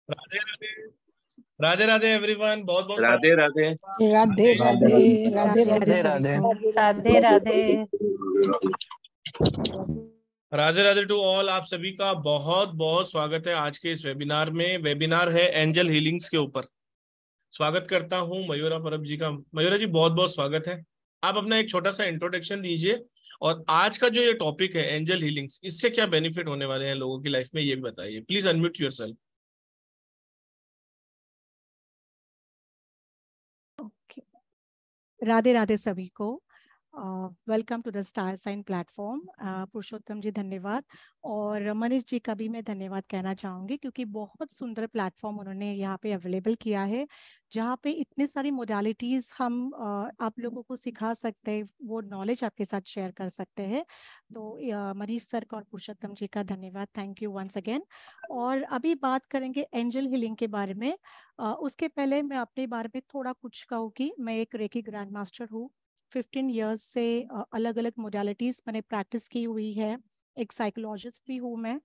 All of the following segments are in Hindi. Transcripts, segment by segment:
राधे राधे। राधे राधे एवरीवन, बहुत बहुत राधे राधे। राधे राधे राधे राधे राधे राधे। सभी को। राधे राधे। Radhe Radhe to all. आप सभी का बहुत बहुत स्वागत है आज के इस वेबिनार में। वेबिनार है एंजल हीलिंग्स के ऊपर। स्वागत करता हूं मयूरा परब जी का। मयूरा जी, बहुत बहुत स्वागत है। आप अपना एक छोटा सा इंट्रोडक्शन दीजिए और आज का जो ये टॉपिक है एंजल हीलिंग्स, इससे क्या बेनिफिट होने वाले हैं लोगों की लाइफ में, ये भी बताइए। Please unmute yourself. Radhe Radhe सभी को। Welcome to the star sign platform. Purushottam ji धन्यवाद, और मनीष जी का भी मैं धन्यवाद कहना चाहूँगी, क्योंकि बहुत सुंदर प्लेटफॉर्म उन्होंने यहाँ पे अवेलेबल किया है, जहाँ पे इतनी सारी मोडालिटीज़ हम आप लोगों को सिखा सकते हैं, वो नॉलेज आपके साथ शेयर कर सकते हैं। तो मनीष सर का और पुरुषोत्तम जी का धन्यवाद, थैंक यू वंस अगेन। और अभी बात करेंगे एंजल हीलिंग के बारे में। उसके पहले मैं अपने बारे में थोड़ा कुछ कहूँगी। मैं एक रेकी ग्रैंड मास्टर हूँ। 15 इयर्स से अलग अलग मोडालिटीज़ मैंने प्रैक्टिस की हुई है। एक साइकोलॉजिस्ट भी हूँ मैं,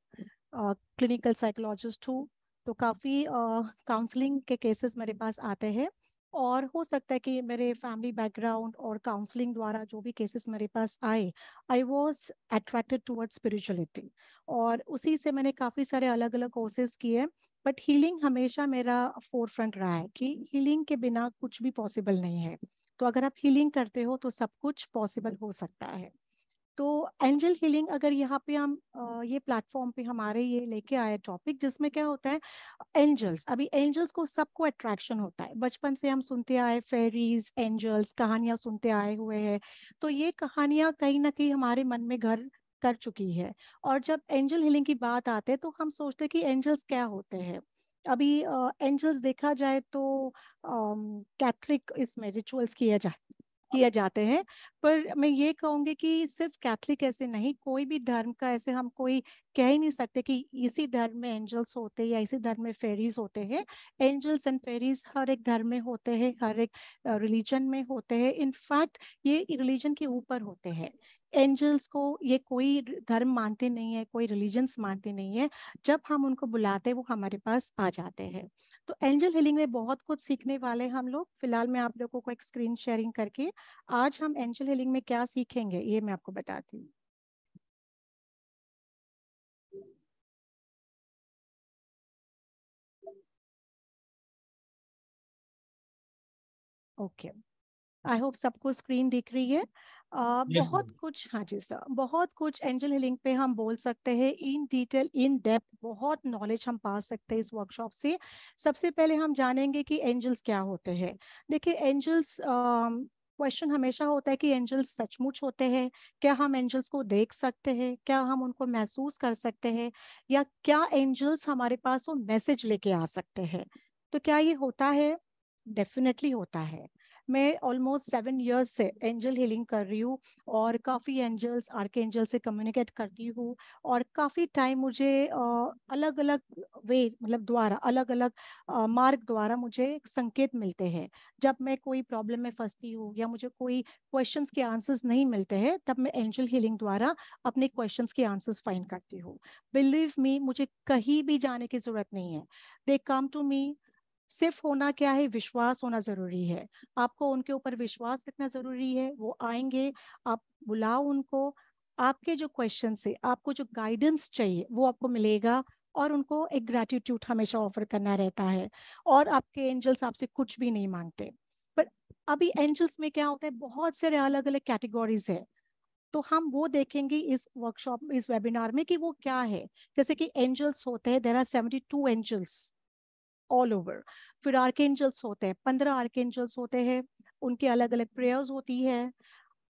क्लिनिकल साइकोलॉजिस्ट हूँ। तो काफ़ी काउंसलिंग के केसेस मेरे पास आते हैं, और हो सकता है कि मेरे फैमिली बैकग्राउंड और काउंसलिंग द्वारा जो भी केसेस मेरे पास आए, I was attracted towards spirituality, और उसी से मैंने काफ़ी सारे अलग अलग कोर्सेज किए। बट हीलिंग हमेशा मेरा फोर फ्रंट रहा है कि हीलिंग के बिना कुछ भी पॉसिबल नहीं है। तो अगर आप हीलिंग करते हो तो सब कुछ पॉसिबल हो सकता है। तो एंजल हीलिंग, अगर यहाँ पे हम ये प्लेटफॉर्म पे हमारे ये लेके आए टॉपिक, जिसमें क्या होता है, एंजल्स। अभी एंजल्स को सबको अट्रैक्शन होता है, बचपन से हम सुनते आए फेरीज, एंजल्स, कहानियां सुनते आए हुए हैं। तो ये कहानियां कहीं ना कहीं हमारे मन में घर कर चुकी है। और जब एंजल हीलिंग की बात आते हैं तो हम सोचते हैं कि एंजल्स क्या होते हैं। अभी एंजल्स देखा जाए तो कैथलिक इसमें रिचुअल्स किए जाते हैं। पर मैं ये कहूँगी कि सिर्फ कैथलिक ऐसे नहीं, कोई भी धर्म का ऐसे हम कोई कह ही नहीं सकते कि इसी धर्म में एंजल्स होते हैं या इसी धर्म में फेरीज होते हैं। एंजल्स एंड फेरीज हर एक धर्म में होते हैं, हर एक रिलीजन में होते हैं। इनफैक्ट ये रिलीजन के ऊपर होते हैं। एंजल्स को ये कोई धर्म मानते नहीं है, कोई रिलीजन्स मानते नहीं है। जब हम उनको बुलाते हैं वो हमारे पास आ जाते हैं। तो एंजल हीलिंग में बहुत कुछ सीखने वाले हैं हम लोग। फिलहाल मैं आप लोगों को एक स्क्रीन शेयरिंग करके आज हम एंजल हीलिंग में क्या सीखेंगे ये मैं आपको बताती हूँ। ओके, आई होप सबको स्क्रीन दिख रही है। यस बहुत कुछ, हाँ जी सर, बहुत कुछ एंजल हीलिंग पे हम बोल सकते हैं इन डिटेल, इन डेप्थ। बहुत नॉलेज हम पा सकते हैं इस वर्कशॉप से। सबसे पहले हम जानेंगे कि एंजल्स क्या होते हैं। देखिए, एंजल्स, क्वेश्चन हमेशा होता है कि एंजल्स सचमुच होते हैं क्या? हम एंजल्स को देख सकते हैं क्या? हम उनको महसूस कर सकते हैं? या क्या एंजल्स हमारे पास वो मैसेज लेके आ सकते हैं? तो क्या ये होता है? डेफिनेटली होता है। मैं ऑलमोस्ट 7 इयर्स से एंजल हीलिंग कर रही हूँ, और काफ़ी एंजल्स, आर्कएंजल से कम्युनिकेट करती हूँ। और काफ़ी टाइम मुझे अलग अलग वे, मतलब द्वारा, अलग अलग मार्ग द्वारा मुझे संकेत मिलते हैं। जब मैं कोई प्रॉब्लम में फंसती हूँ या मुझे कोई क्वेश्चंस के आंसर्स नहीं मिलते हैं, तब मैं एंजल हीलिंग द्वारा अपने क्वेश्चंस के आंसर्स फाइंड करती हूँ। बिलीव मी, मुझे कहीं भी जाने की जरूरत नहीं है। दे कम टू मी। सिर्फ होना क्या है, विश्वास होना जरूरी है। आपको उनके ऊपर विश्वास रखना जरूरी है। वो आएंगे, आप बुलाओ उनको। आपके जो क्वेश्चन से आपको जो गाइडेंस चाहिए वो आपको मिलेगा, और उनको एक ग्रेटिट्यूड हमेशा ऑफर करना रहता है। और आपके एंजल्स आपसे कुछ भी नहीं मांगते। पर अभी एंजल्स में क्या होता है, बहुत सारे अलग अलग कैटेगरीज है। तो हम वो देखेंगे इस वर्कशॉप, इस वेबिनार में, कि वो क्या है। जैसे कि एंजल्स होते हैं, there are 72 angels all over. फिर आर्केंजल्स होते हैं, 15 आर्केंजल्स होते हैं। उनकी अलग अलग प्रेयर्स होती है।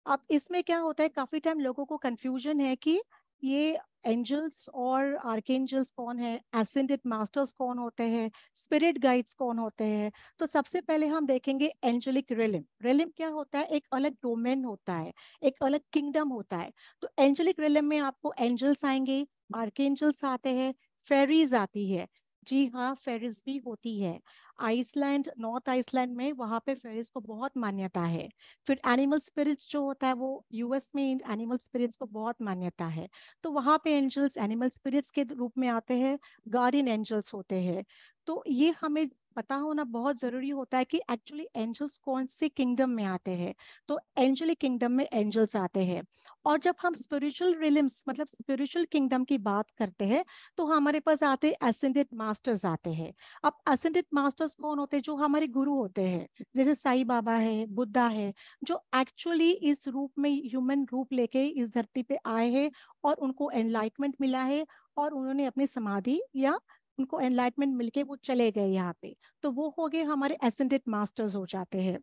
अब इसमें क्या होता है, काफी टाइम लोगों को कंफ्यूजन है कि ये एंजल्स और आर्केंजल्स कौन है, एसेंडेड मास्टर्स कौन होते हैं, स्पिरिट गाइड्स कौन होते हैं। तो सबसे पहले हम देखेंगे एंजेलिक रिलिम। रिलिम क्या होता है? एक अलग डोमेन होता है, एक अलग किंगडम होता है। तो एंजेलिक रिलिम में आपको एंजल्स आएंगे, आर्केंजल्स आते हैं, फेरीज आती है। जी हाँ, फेरीज भी होती है। आइसलैंड, नॉर्थ आइसलैंड में वहाँ पे फेरीज को बहुत मान्यता है। फिर एनिमल स्पिरिट्स जो होता है वो यूएस में एनिमल स्पिरिट्स को बहुत मान्यता है। तो वहाँ पे एंजल्स एनिमल स्पिरिट्स के रूप में आते हैं, गार्डियन एंजल्स होते हैं। तो ये हमें पता होना बहुत जरूरी होता है कि एक्चुअली एंजल्स कौन से किंगडम में आते हैं। तो एंजलिक किंगडम में एंजल्स आते हैं। और जब हम स्पिरिचुअल रिलिम्स मतलब स्पिरिचुअल किंगडम की बात करते हैं तो हमारे पास आते हैं एसेंडेड मास्टर्स आते हैं। अब एसेंडेड मास्टर्स कौन होते हैं? जो हमारे गुरु होते हैं, जैसे साईं बाबा है, बुद्धा है, जो एक्चुअली इस रूप में ह्यूमन रूप लेके इस धरती पे आए हैं और उनको एनलाइटमेंट मिला है और उन्होंने अपनी समाधि या उनको एनलाइटमेंट मिलके वो चले गए यहाँ पे। तो वो हो गए हमारे एसेंडेड मास्टर्स हो जाते हैं।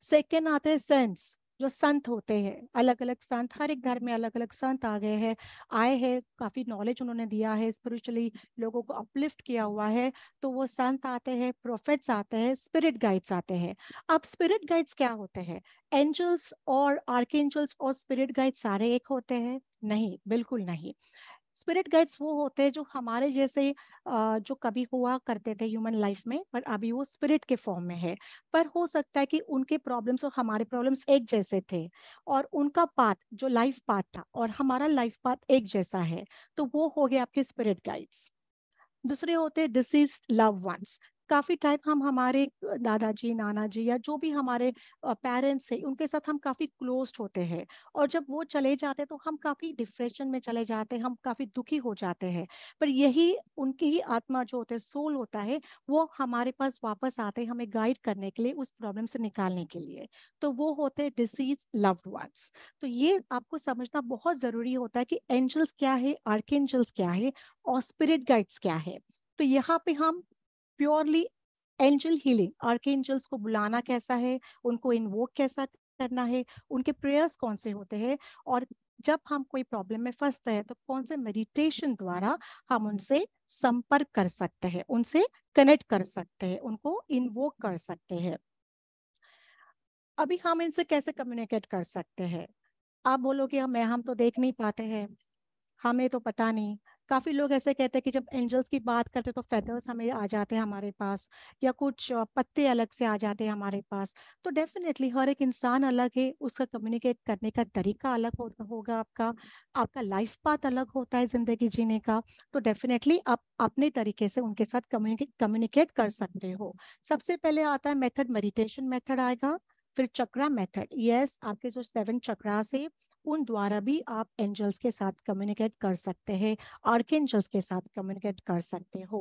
सेकेंड आते हैं सेंट्स, जो संत होते हैं, अलग अलग संत, हर एक घर में अलग अलग संत आ गए हैं, आए हैं, काफी नॉलेज उन्होंने दिया है, स्पिरिचुअली लोगों को अपलिफ्ट किया हुआ है। तो वो संत आते हैं, प्रोफेट्स आते हैं, स्पिरिट गाइड्स आते हैं। अब स्पिरिट गाइड्स क्या होते हैं? एंजल्स और आर्कएंजल्स और स्पिरिट गाइड्स सारे एक होते हैं? नहीं, बिल्कुल नहीं। स्पिरिट गाइड्स वो होते हैं जो हमारे जैसे जो कभी हुआ करते थे ह्यूमन लाइफ में, पर अभी वो स्पिरिट के फॉर्म में है। पर हो सकता है कि उनके प्रॉब्लम्स और हमारे प्रॉब्लम्स एक जैसे थे, और उनका पाथ जो लाइफ पाथ था और हमारा लाइफ पाथ एक जैसा है। तो वो हो गए आपके स्पिरिट गाइड्स। दूसरे होते हैं डिसीज्ड लव वंस। काफी टाइम हम हमारे दादाजी, नाना जी या जो भी हमारे पेरेंट्स हैं उनके साथ हम काफी क्लोज होते हैं, और जब वो चले जाते हैं तो हम काफी डिप्रेशन में चले जाते हैं, हम काफी दुखी हो जाते हैं। पर यही उनकी ही आत्मा जो होते हैं, सोल होता है, वो हमारे पास वापस आते हैं हमें गाइड करने के लिए, उस प्रॉब्लम से निकालने के लिए। तो वो होते हैं डिसीज लव्ड वंस। तो ये आपको समझना बहुत जरूरी होता है कि एंजल्स क्या है, आर्कएंजल्स क्या है, और स्पिरिट गाइड्स क्या है। तो यहाँ पे हम प्योरली एंजल हीलिंग, आर्कएंजल्स को बुलाना कैसा है, उनको इन्वोक कैसा करना है, उनके प्रेयर्स कौन से होते हैं, और जब हम कोई प्रॉब्लम में फंसते हैं तो कौन से मेडिटेशन द्वारा हम उनसे संपर्क कर सकते हैं, उनसे कनेक्ट कर सकते हैं, उनको इन्वोक कर सकते हैं। अभी हम इनसे कैसे कम्युनिकेट कर सकते हैं? आप बोलोगे हम तो देख नहीं पाते हैं, हमें तो पता नहीं। काफी लोग ऐसे कहते हैं कि जब एंजल्स की बात करते हैं तो फेदर्स हमें आ जाते हैं हमारे पास, या कुछ पत्ते अलग से आ जाते हैं हमारे पास। तो डेफिनेटली हर एक इंसान अलग है, उसका कम्युनिकेट करने का तरीका अलग होगा, आपका आपका लाइफ पाथ अलग होता है जिंदगी जीने का। तो डेफिनेटली आप अपने तरीके से उनके साथ कम्युनिकेट कर सकते हो। सबसे पहले आता है मेथड, मेडिटेशन मेथड आएगा, फिर चक्रा मेथड। यस, आपके जो 7 चक्रास है उन द्वारा भी आप एंजल्स के साथ कम्युनिकेट कर सकते हैं, आर्कएंजल्स के साथ कम्युनिकेट कर सकते हो।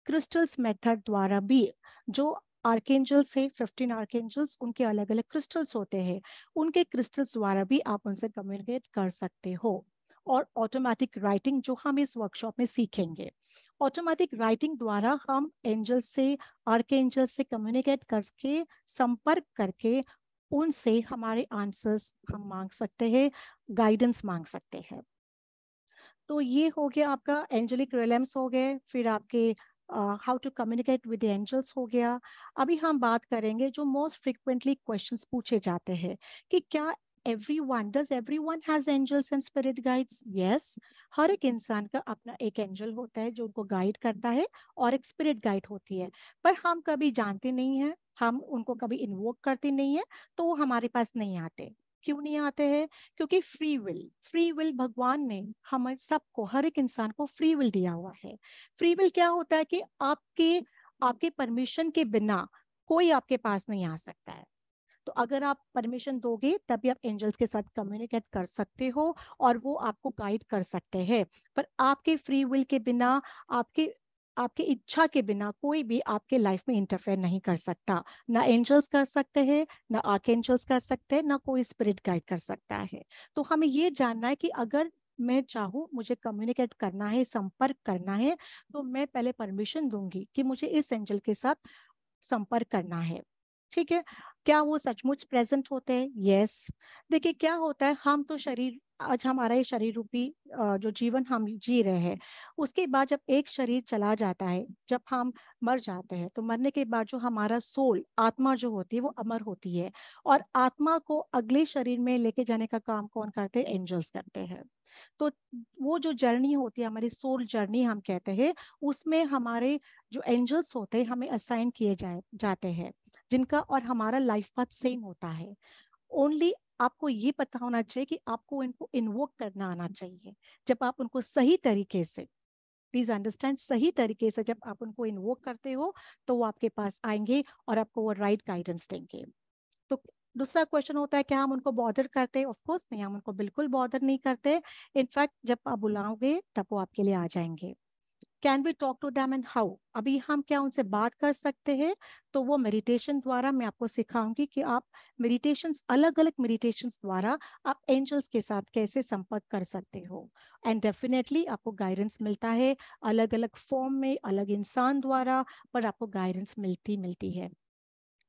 क्रिस्टल्स मेथड द्वारा भी, जो आर्कएंजल्स है 15 आर्कएंजल्स, उनके अलग अलग क्रिस्टल्स होते हैं, उनके क्रिस्टल्स द्वारा भी आप उनसे कम्युनिकेट कर सकते हो। और ऑटोमेटिक राइटिंग जो हम इस वर्कशॉप में सीखेंगे, ऑटोमेटिक राइटिंग द्वारा हम एंजल्स से, आर्कएंजल्स से कम्युनिकेट करके, संपर्क करके उनसे हमारे आंसर्स हम मांग सकते हैं, गाइडेंस मांग सकते हैं। तो ये हो गया आपका एंजेलिक रिलेम्स हो गए, फिर आपके how to communicate with angels हो गया। अभी हम बात करेंगे जो मोस्ट फ्रिक्वेंटली क्वेश्चंस पूछे जाते हैं कि क्या does everyone has angels and spirit guides? Yes, हर एक इंसान का अपना एक एंजल होता है जो उनको गाइड करता है, और एक स्पिरिट गाइड होती है। पर हम कभी जानते नहीं हैं, हम उनको कभी इन्वोक करते नहीं है, तो वो हमारे पास नहीं आते। क्यों नहीं आते हैं? क्योंकि फ्री विल भगवान ने हम सबको, हर एक इंसान को फ्री विल दिया हुआ है। फ्री विल क्या होता है कि आपके आपके परमिशन के बिना कोई आपके पास नहीं आ सकता है। तो अगर आप परमिशन दोगे तभी आप एंजल्स के साथ कम्युनिकेट कर सकते हो, और वो आपको गाइड कर सकते हैं। पर आपके फ्री विल के बिना, आपके आपके इच्छा के बिना कोई भी आपके लाइफ में इंटरफेयर नहीं कर सकता। ना एंजल्स कर सकते हैं, ना आर्कएंजल्स कर सकते हैं, ना कोई स्पिरिट गाइड कर सकता है। तो हमें ये जानना है कि अगर मैं चाहूँ, मुझे कम्युनिकेट करना है, संपर्क करना है, तो मैं पहले परमिशन दूंगी कि मुझे इस एंजल के साथ संपर्क करना है। ठीक है। क्या वो सचमुच प्रेजेंट होते हैं? यस। देखिए क्या होता है, हम तो शरीर, आज हमारा ये शरीर रूपी जो जीवन हम जी रहे हैं, उसके बाद जब एक शरीर चला जाता है, जब हम मर जाते हैं, तो मरने के बाद जो हमारा सोल, आत्मा जो होती है वो अमर होती है। और आत्मा को अगले शरीर में लेके जाने का काम कौन करते हैं? एंजल्स करते हैं। तो वो जो जर्नी होती है, हमारी सोल जर्नी हम कहते हैं, उसमें हमारे जो एंजल्स होते हैं हमें असाइन किए जाते हैं, जिनका और हमारा लाइफ पाथ सेम होता है। ओनली आपको ये पता होना चाहिए कि आपको इनको इन्वोक करना आना चाहिए। जब आप उनको सही तरीके से, प्लीज अंडरस्टैंड, सही तरीके से जब आप उनको इन्वोक करते हो, तो वो आपके पास आएंगे और आपको वो राइट गाइडेंस देंगे। तो दूसरा क्वेश्चन होता है, क्या हम उनको बॉदर करते हैं? ऑफ कोर्स नहीं, हम उनको बिल्कुल बॉदर नहीं करते। इनफैक्ट जब आप बुलाओगे तब वो आपके लिए आ जाएंगे। Can we talk to them and how? अभी हम क्या उनसे बात कर सकते हैं? तो वो मेडिटेशन द्वारा मैं आपको सिखाऊंगी कि आप मेडिटेशंस, अलग अलग मेडिटेशंस द्वारा आप एंजल्स के साथ कैसे संपर्क कर सकते हो। एंड डेफिनेटली आपको गाइडेंस मिलता है, अलग अलग फॉर्म में, अलग इंसान द्वारा, पर आपको गाइडेंस मिलती मिलती है।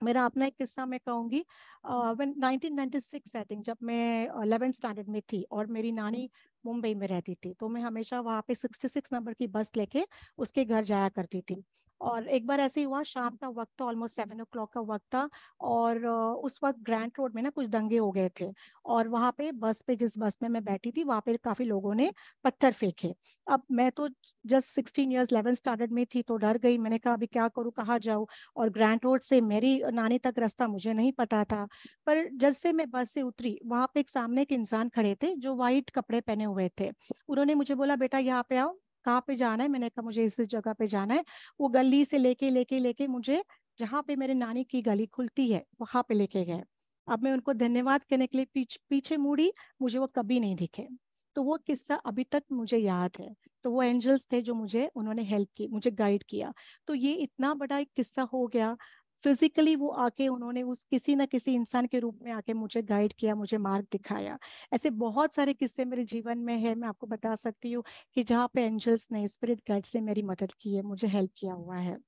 मेरा अपना एक किस्सा मैं कहूंगी। व्हेन 1996 आई थिंक, जब मैं 11th स्टैंडर्ड में थी और मेरी नानी मुंबई में रहती थी, तो मैं हमेशा वहाँ पे 66 नंबर की बस लेके उसके घर जाया करती थी। और एक बार ऐसे ही हुआ, शाम का वक्त था, ऑलमोस्ट 7 o'clock का वक्त था। और उस वक्त ग्रैंड रोड में ना कुछ दंगे हो गए थे। और वहाँ पे बस पे, जिस बस में मैं बैठी थी, वहाँ पे काफी लोगों ने पत्थर फेंके। अब मैं तो जस्ट 16 years 11th स्टैंडर्ड में थी, तो डर गई। मैंने कहा अभी क्या करूँ, कहाँ जाऊँ? और ग्रैंड रोड से मेरी नानी तक रास्ता मुझे नहीं पता था। पर जैसे मैं बस से उतरी, वहां पे एक सामने एक इंसान खड़े थे जो वाइट कपड़े पहने हुए थे। उन्होंने मुझे बोला, बेटा यहाँ पे आओ। कहाँ पे जाना है? मैंने कहा मुझे इस जगह पे जाना है। वो गली से लेके लेके लेके मुझे जहाँ पे मेरे नानी की गली खुलती है वहां पे लेके गए। अब मैं उनको धन्यवाद करने के लिए पीछे मुड़ी, मुझे वो कभी नहीं दिखे। तो वो किस्सा अभी तक मुझे याद है। तो वो एंजल्स थे जो मुझे, उन्होंने हेल्प की, मुझे गाइड किया। तो ये इतना बड़ा एक किस्सा हो गया। फिजिकली वो आके, उन्होंने उस किसी ना किसी इंसान के रूप में आके मुझे गाइड किया, मुझे मार्ग दिखाया। ऐसे बहुत सारे किस्से मेरे जीवन में है, मैं आपको बता सकती हूँ कि जहाँ पे एंजल्स ने, स्पिरिट गाइड से मेरी मदद की है, मुझे हेल्प किया हुआ है।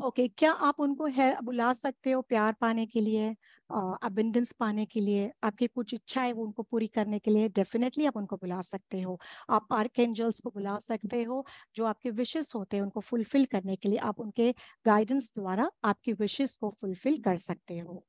ओके, क्या आप उनको है बुला सकते हो प्यार पाने के लिए, अबंडेंस पाने के लिए, आपकी कुछ इच्छा है वो उनको पूरी करने के लिए? डेफिनेटली आप उनको बुला सकते हो। आप आर्कएंजल्स को बुला सकते हो, जो आपके विशेस होते हैं उनको फुलफिल करने के लिए आप उनके गाइडेंस द्वारा आपकी विशेस को फुलफिल कर सकते हो।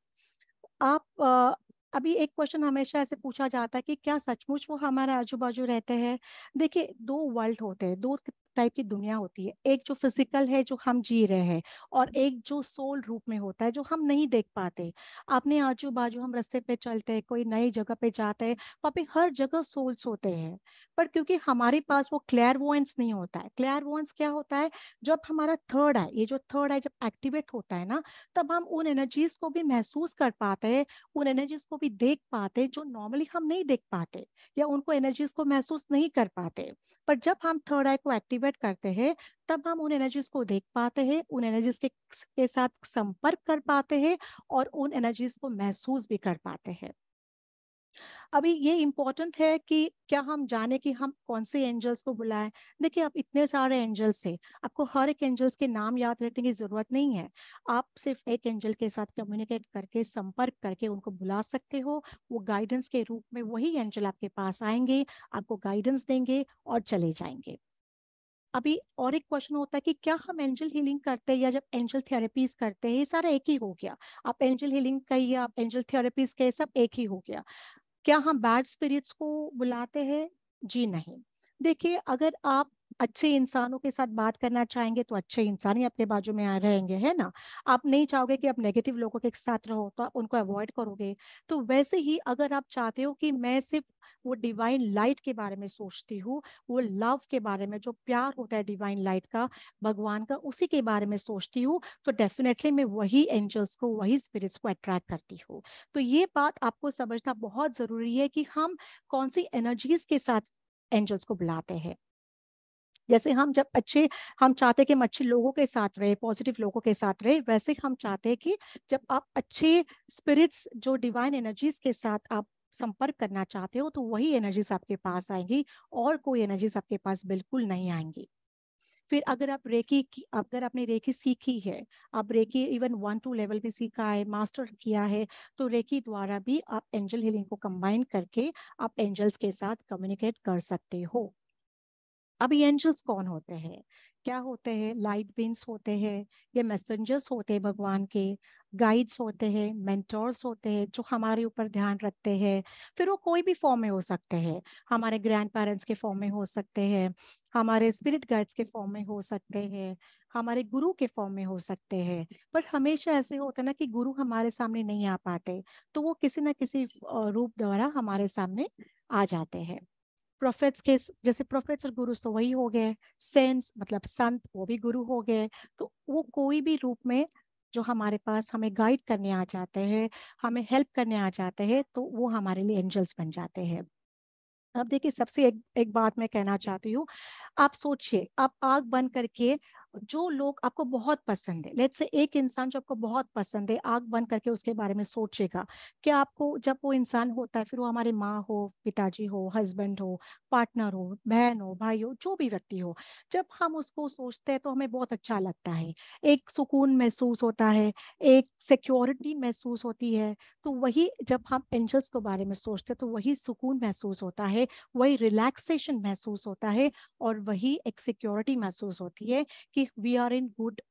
आप अभी एक क्वेश्चन हमेशा ऐसे पूछा जाता है कि क्या सचमुच वो हमारे आजू बाजू रहते हैं? देखिए, दो वर्ल्ड होते हैं, दो टाइप की दुनिया होती है। एक जो फिजिकल है, जो हम जी रहे हैं, और एक जो सोल रूप में होता है, जो हम नहीं देख पाते। अपने आजू बाजू हम रास्ते पे चलते हैं, कोई नई जगह पे जाते हैं, वहाँ पे हर जगह सोल्स होते हैं। पर क्योंकि हमारे पास वो क्लेयरवॉयंस नहीं होता है। क्लेयरवॉयंस क्या होता है? जब हमारा थर्ड आई, ये जो थर्ड आई जब एक्टिवेट होता है ना, तब हम उन एनर्जीज को भी महसूस कर पाते हैं, उन एनर्जीज को भी देख पाते जो नॉर्मली हम नहीं देख पाते, या उनको एनर्जीज को महसूस नहीं कर पाते। पर जब हम थर्ड आई को एक्टिवेट करते हैं, तब हम उन एनर्जीज को देख पाते हैं, उन एनर्जीज के साथ संपर्क कर पाते हैं, और उन एनर्जीज को महसूस भी कर पाते हैं। अभी ये इम्पोर्टेंट है कि क्या हम जाने कि हम कौन से एंजल्स को बुलाएं। देखिए, अब इतने सारे एंजल्स हैं, आपको हर एक एंजल्स के नाम याद रखने की जरूरत नहीं है। आप सिर्फ एक एंजल के साथ कम्युनिकेट करके, संपर्क करके उनको बुला सकते हो। वो गाइडेंस के रूप में वही एंजल आपके पास आएंगे, आपको गाइडेंस देंगे और चले जाएंगे। अभी और एक क्वेश्चन होता है कि क्या हम एंजल हीलिंग करते हैं या जब एंजल थेरेपीज करते हैं, ये सारा एक ही हो गया। आप एंजल हीलिंग कहिए, आप एंजल थेरेपीज कहिए, सब एक ही हो गया। क्या हम बैड स्पिरिट्स को बुलाते हैं? जी नहीं। देखिए, अगर आप अच्छे इंसानों के साथ बात करना चाहेंगे तो अच्छे इंसान ही आपके बाजू में आ रहेंगे, है ना। आप नहीं चाहोगे कि आप नेगेटिव लोगों के साथ रहो, तो आप उनको अवॉइड करोगे। तो वैसे ही अगर आप चाहते हो कि मैं सिर्फ वो डिवाइन लाइट के बारे में सोचती हूँ, वो लव के बारे में, जो प्यार होता है डिवाइन लाइट का, भगवान का, उसी के बारे में सोचती हूँ, तो डेफिनेटली मैं वही एंजल्स को, वही स्पिरिट्स को अट्रैक्ट करती हूँ। तो ये बात आपको समझना बहुत जरूरी है कि हम कौन सी एनर्जीज के साथ एंजल्स को बुलाते हैं। जैसे हम जब अच्छे, हम चाहते हैं कि हम अच्छे लोगों के साथ रहे, पॉजिटिव लोगों के साथ रहे, वैसे हम चाहते हैं कि जब आप अच्छे स्पिरिट्स, जो डिवाइन एनर्जीज के साथ आप संपर्क करना चाहते हो, तो वही एनर्जीज आपके पास आएंगी, और कोई एनर्जीज आपके पास बिल्कुल नहीं आएंगी। फिर अगर अगर आपने रेकी सीखी है, आप रेकी इवन 1-2 लेवल पे सीखा है, मास्टर किया है, तो रेकी द्वारा भी आप एंजल हीलिंग को कंबाइन करके आप एंजल्स के साथ कम्युनिकेट कर सकते हो। अब ये एंजल्स कौन होते हैं, क्या होते हैं? लाइट बींग्स होते हैं, ये मैसेंजर्स होते हैं भगवान के, गाइड्स होते हैं, मेंटोर्स होते हैं जो हमारे ऊपर ध्यान रखते हैं। फिर वो कोई भी फॉर्म में हो सकते हैं, हमारे ग्रैंड पेरेंट्स के फॉर्म में हो सकते हैं, हमारे स्पिरिट गाइड्स के फॉर्म में हो सकते हैं, हमारे गुरु के फॉर्म में हो सकते हैं। पर हमेशा ऐसे होता है ना कि गुरु हमारे सामने नहीं आ पाते, तो वो किसी ना किसी रूप द्वारा हमारे सामने आ जाते हैं। प्रोफेट्स के जैसे प्रोफेट्स और गुरु तो वही हो गए, सेंस मतलब संत वो भी गुरु हो गए। तो वो कोई भी रूप में जो हमारे पास हमें गाइड करने आ जाते हैं, हमें हेल्प करने आ जाते हैं, तो वो हमारे लिए एंजल्स बन जाते हैं। अब देखिए, सबसे एक बात मैं कहना चाहती हूँ। आप सोचिए, आप आग बंद करके, जो लोग आपको बहुत पसंद है, लेट्स से एक इंसान जो आपको बहुत पसंद है, आग बंद करके उसके बारे में सोचेगा। क्या आपको, जब वो इंसान होता है, फिर वो हमारे माँ हो, पिताजी हो, हस्बैंड हो, पार्टनर हो, बहन हो, भाई हो, जो भी व्यक्ति हो, जब हम उसको सोचते हैं तो हमें बहुत अच्छा लगता है, एक सुकून महसूस होता है, एक सिक्योरिटी महसूस होती है। तो वही जब हम एंजल्स के बारे में सोचते हैं तो वही सुकून महसूस होता है, वही रिलैक्सेशन महसूस होता है, और वही एक सिक्योरिटी महसूस होती है कि we are in good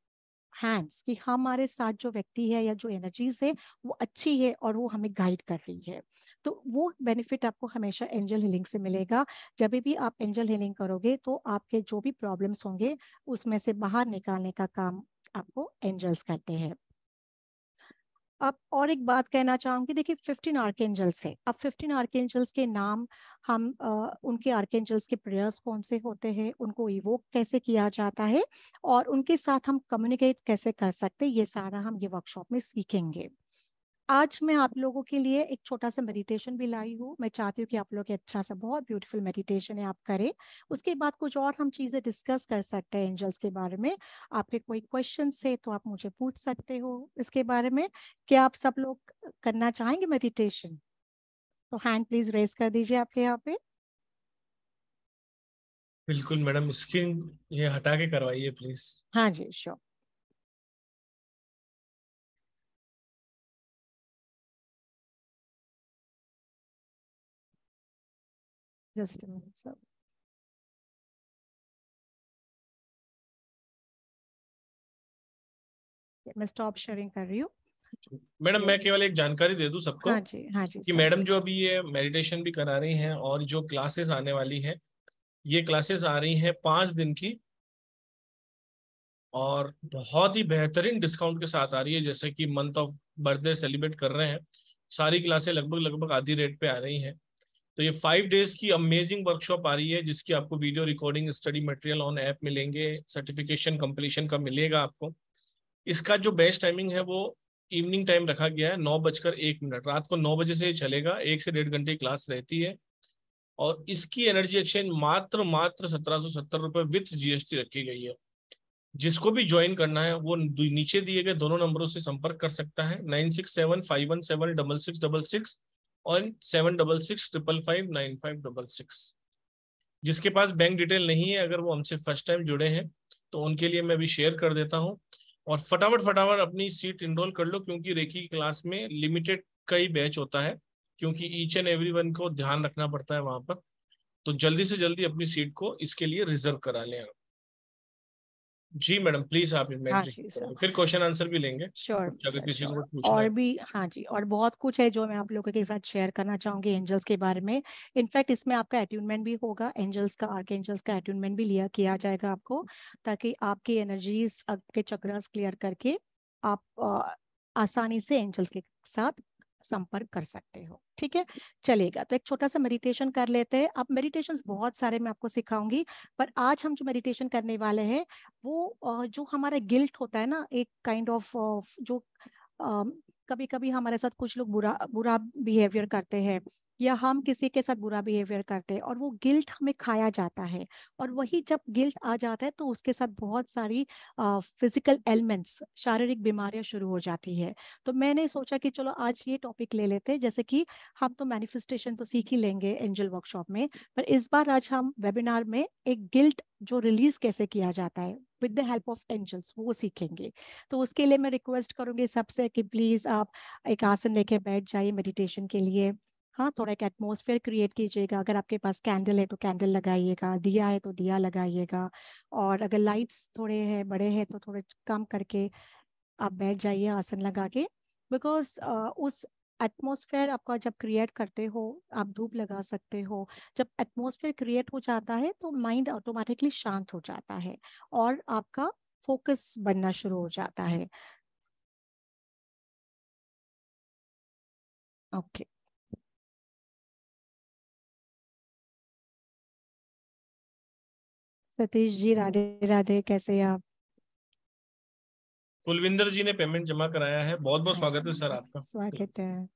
hands, कि हमारे साथ जो व्यक्ति है या जो एनर्जीज है वो अच्छी है और वो हमें गाइड कर रही है। तो वो बेनिफिट आपको हमेशा एंजल हीलिंग से मिलेगा। जब भी आप एंजल हीलिंग करोगे तो आपके जो भी प्रॉब्लम्स होंगे उसमें से बाहर निकालने का काम आपको एंजल्स करते हैं। अब और एक बात कहना चाहूंगी, देखिए 15 आर्केंजल्स है। अब 15 आर्केंजल्स के नाम, हम उनके आर्केंजल्स के प्रेयर्स कौन से होते हैं, उनको इवोक कैसे किया जाता है, और उनके साथ हम कम्युनिकेट कैसे कर सकते हैं, ये सारा हम ये वर्कशॉप में सीखेंगे। आज मैं आप लोगों के लिए एक छोटा सा मेडिटेशन भी लाई हूँ। मैं चाहती हूँ कि आप लोग के अच्छा सा बहुत ब्यूटीफुल मेडिटेशन है आप करें। उसके बाद कुछ और हम चीजें डिस्कस कर सकते हैं एंजल्स के बारे में। आपके कोई क्वेश्चन है तो आप मुझे पूछ सकते हो इसके बारे में। क्या आप सब लोग करना चाहेंगे मेडिटेशन? तो हैंड प्लीज रेज कर दीजिए आपके यहाँ पे। बिल्कुल मैडम, स्क्रीन ये हटा के करवाइए प्लीज। हाँ जी, श्योर। जस्ट मिनट सर, मैं स्टॉप शेयरिंग कर रही हूँ। मैडम ये, मैं केवल एक जानकारी दे दूं सबको हाँ जी, हाँ जी कि सर। मैडम जो अभी ये मेडिटेशन भी करा रही हैं और जो क्लासेस आने वाली है, ये क्लासेस आ रही हैं 5 दिन की, और बहुत ही बेहतरीन डिस्काउंट के साथ आ रही है। जैसे कि मंथ ऑफ बर्थडे सेलिब्रेट कर रहे हैं, सारी क्लासें लगभग लगभग आधी रेट पे आ रही हैं। तो ये 5 डेज की अमेजिंग वर्कशॉप आ रही है, जिसकी आपको video recording, study material on app मिलेंगे, सर्टिफिकेशन कंप्लीशन का मिलेगा आपको। इसका जो बेस्ट टाइमिंग है वो इवनिंग टाइम रखा गया है, 9:01। रात को 9 बजे से ये चलेगा, 1 से 1.5 घंटे की क्लास रहती है। और इसकी एनर्जी एक्सचेंज मात्र मात्र 1770 रुपये विथ जीएसटी रखी गई है। जिसको भी ज्वाइन करना है वो नीचे दिए गए दोनों नंबरों से संपर्क कर सकता है, 9675176666 और 7665559566। जिसके पास बैंक डिटेल नहीं है, अगर वो हमसे फर्स्ट टाइम जुड़े हैं, तो उनके लिए मैं भी शेयर कर देता हूँ। और फटाफट फटाफट अपनी सीट इनरोल कर लो, क्योंकि रेकी की क्लास में लिमिटेड कई बैच होता है, क्योंकि ईच एंड एवरी वन को ध्यान रखना पड़ता है वहां पर। तो जल्दी से जल्दी अपनी सीट को इसके लिए रिजर्व करा लें आप। जी मैडम, प्लीज आप हाँ जी मेडिटेशन सर, करें, फिर क्वेश्चन आंसर भी लेंगे श्योर कुछ अगर सर, किसी को श्योर। कुछ पूछना और है। भी, हाँ जी, और बहुत कुछ है जो मैं आप लोगों के साथ शेयर करना चाहूंगी एंजल्स के बारे में। इनफैक्ट इसमें आपका अट्यूनमेंट भी होगा, एंजल्स का, आर्क एंजल्स का अट्यूनमेंट भी लिया किया जाएगा आपको, ताकि आपकी एनर्जीज, आपके चक्रास क्लियर करके आप आसानी से एंजल्स के साथ संपर्क कर सकते हो। ठीक है, चलेगा। तो एक छोटा सा मेडिटेशन कर लेते हैं। अब मेडिटेशंस बहुत सारे मैं आपको सिखाऊंगी, पर आज हम जो मेडिटेशन करने वाले हैं वो जो हमारा गिल्ट होता है ना, एक काइंड ऑफ जो कभी कभी हमारे साथ कुछ लोग बुरा बुरा बिहेवियर करते हैं, या हम किसी के साथ बुरा बिहेवियर करते हैं और वो गिल्ट हमें खाया जाता है, और वही जब गिल्ट आ जाता है तो उसके साथ बहुत सारी फिजिकल एलिमेंट्स, शारीरिक बीमारियां शुरू हो जाती है। तो मैंने सोचा कि चलो आज ये टॉपिक ले लेते हैं, जैसे कि हम तो मैनिफेस्टेशन तो सीख ही लेंगे एंजल वर्कशॉप में, पर इस बार आज हम वेबिनार में एक गिल्ट जो रिलीज कैसे किया जाता है with the help of angels वो सीखेंगे। तो उसके लिए मैं रिक्वेस्ट करूंगी सबसे कि प्लीज आप एक आसन लेके बैठ जाइए मेडिटेशन के लिए। हाँ, थोड़ा एक एटमॉस्फेयर क्रिएट कीजिएगा। अगर आपके पास कैंडल है तो कैंडल लगाइएगा, दिया है तो दिया लगाइएगा, और अगर लाइट्स थोड़े हैं बड़े हैं तो थोड़े कम करके आप बैठ जाइए आसन लगा के। बिकॉज उस एटमॉस्फेयर आपका जब क्रिएट करते हो, आप धूप लगा सकते हो। जब एटमॉस्फेयर क्रिएट हो जाता है तो माइंड ऑटोमेटिकली शांत हो जाता है और आपका फोकस बनना शुरू हो जाता है। ओके, सतीश जी राधे राधे, कैसे हैं आप? कुलविंदर जी ने पेमेंट जमा कराया है, बहुत बहुत हाँ स्वागत है सर जी, आपका। स्वागत है।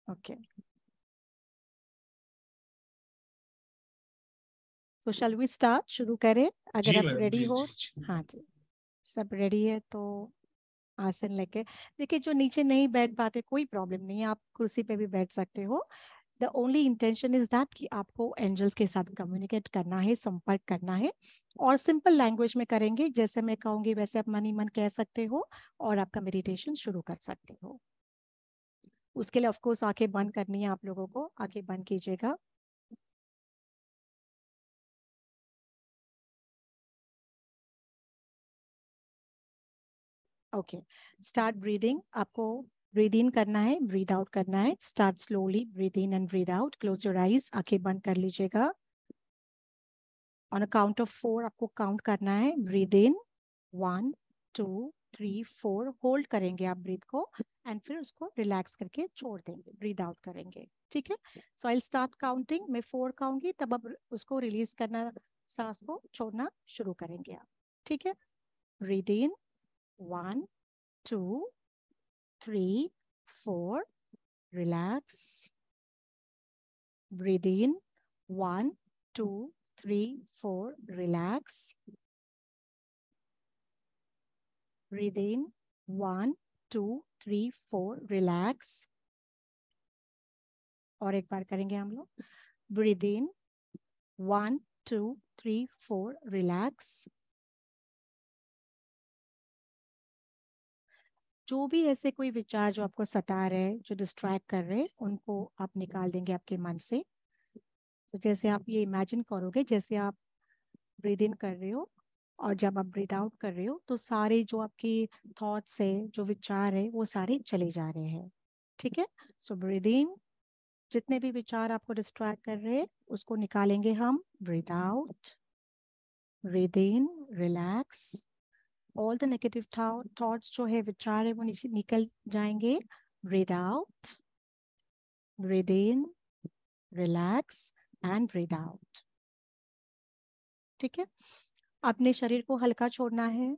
ओके, तो शैल वी स्टार्ट, शुरू करें अगर जी आप मैडम, रेडी जी हो। जी जी। हाँ जी, सब रेडी है तो आसन लेके। देखिए, जो नीचे नहीं बैठ पाते कोई प्रॉब्लम नहीं है, आप कुर्सी पे भी बैठ सकते हो। The only intention is that कि आपको एंजल्स के साथ कम्युनिकेट करना है, संपर्क करना है, और सिंपल लैंग्वेज में करेंगे। जैसे मैं कहूंगी वैसे आप मन ही मन कह सकते हो और आपका मेडिटेशन शुरू कर सकते हो। उसके लिए ऑफकोर्स आंखें बंद करनी है आप लोगों को, आंखें बंद कीजिएगा। Okay, start breathing. आपको ब्रीद इन करना है, ब्रीद आउट करना है। Start slowly, breathe in and breathe out. Close your eyes, आंखें बंद कर लीजिएगा। ऑन अ काउंट ऑफ 4 आपको काउंट करना है। ब्रीद इन 1 2 3 4, होल्ड करेंगे आप ब्रीथ को, एंड फिर उसको रिलैक्स करके छोड़ देंगे, ब्रीद आउट करेंगे। ठीक है, सो आई स्टार्ट काउंटिंग, मैं 4 कहूंगी तब अब उसको रिलीज करना, सांस को छोड़ना शुरू करेंगे आप। ठीक है, breathe in 1 2 3 4, relax. Breathe in 1 2 3 4, relax. Breathe in 1 2 3 4, relax. और एक बार करेंगे हम लोग। Breathe in 1 2 3 4, relax. जो भी ऐसे कोई विचार जो आपको सता रहे, जो डिस्ट्रैक्ट कर रहे, उनको आप निकाल देंगे आपके मन से। तो जैसे आप ये इमेजिन करोगे, जैसे आप ब्रीद इन कर रहे हो और जब आप ब्रीद आउट कर रहे हो तो सारे जो आपकी थॉट्स है, जो विचार है, वो सारे चले जा रहे हैं। ठीक है, सो ब्रीद इन, जितने भी विचार आपको डिस्ट्रैक्ट कर रहे हैं उसको निकालेंगे हम। Breathe out, breathe in, relax. All the negative thoughts जो है, विचार है, वो निकल जाएंगे। Breathe out, breathe in, relax and breathe out. ठीक है, अपने शरीर को हल्का छोड़ना है।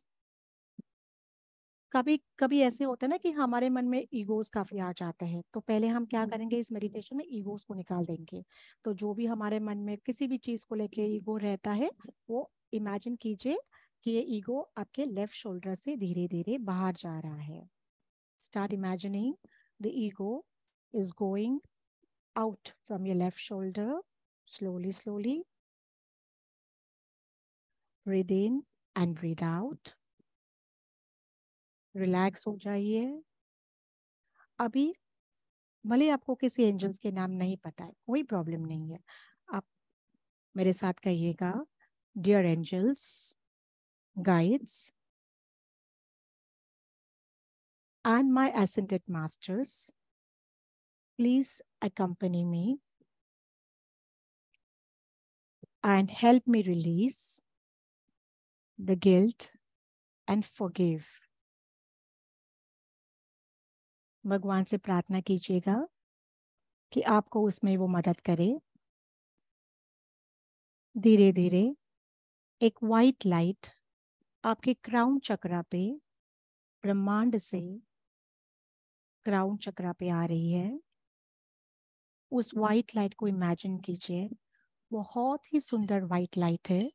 कभी कभी ऐसे होता है ना कि हमारे मन में ईगोज काफी आ जाते हैं, तो पहले हम क्या करेंगे, इस मेडिटेशन में ईगोज को निकाल देंगे। तो जो भी हमारे मन में किसी भी चीज को लेके ईगो रहता है, वो इमेजिन कीजिए कि ये ईगो आपके लेफ्ट शोल्डर से धीरे धीरे बाहर जा रहा है। Start imagining the ego is going out from your left shoulder. Slowly, slowly. Breathe in and breathe out. Relax हो जाइए। अभी भले आपको किसी एंजल्स के नाम नहीं पता है, कोई प्रॉब्लम नहीं है। आप मेरे साथ कहिएगा, dear angels, guides and my ascended masters, please accompany me and help me release the guilt and forgive. भगवान से प्रार्थना कीजिएगा कि आपको उसमें वो मदद करे। धीरे धीरे एक वाइट लाइट आपके क्राउन चक्रा पे, ब्रह्मांड से क्राउन चक्रा पे आ रही है। उस वाइट लाइट को इमेजिन कीजिए, बहुत ही सुंदर वाइट लाइट है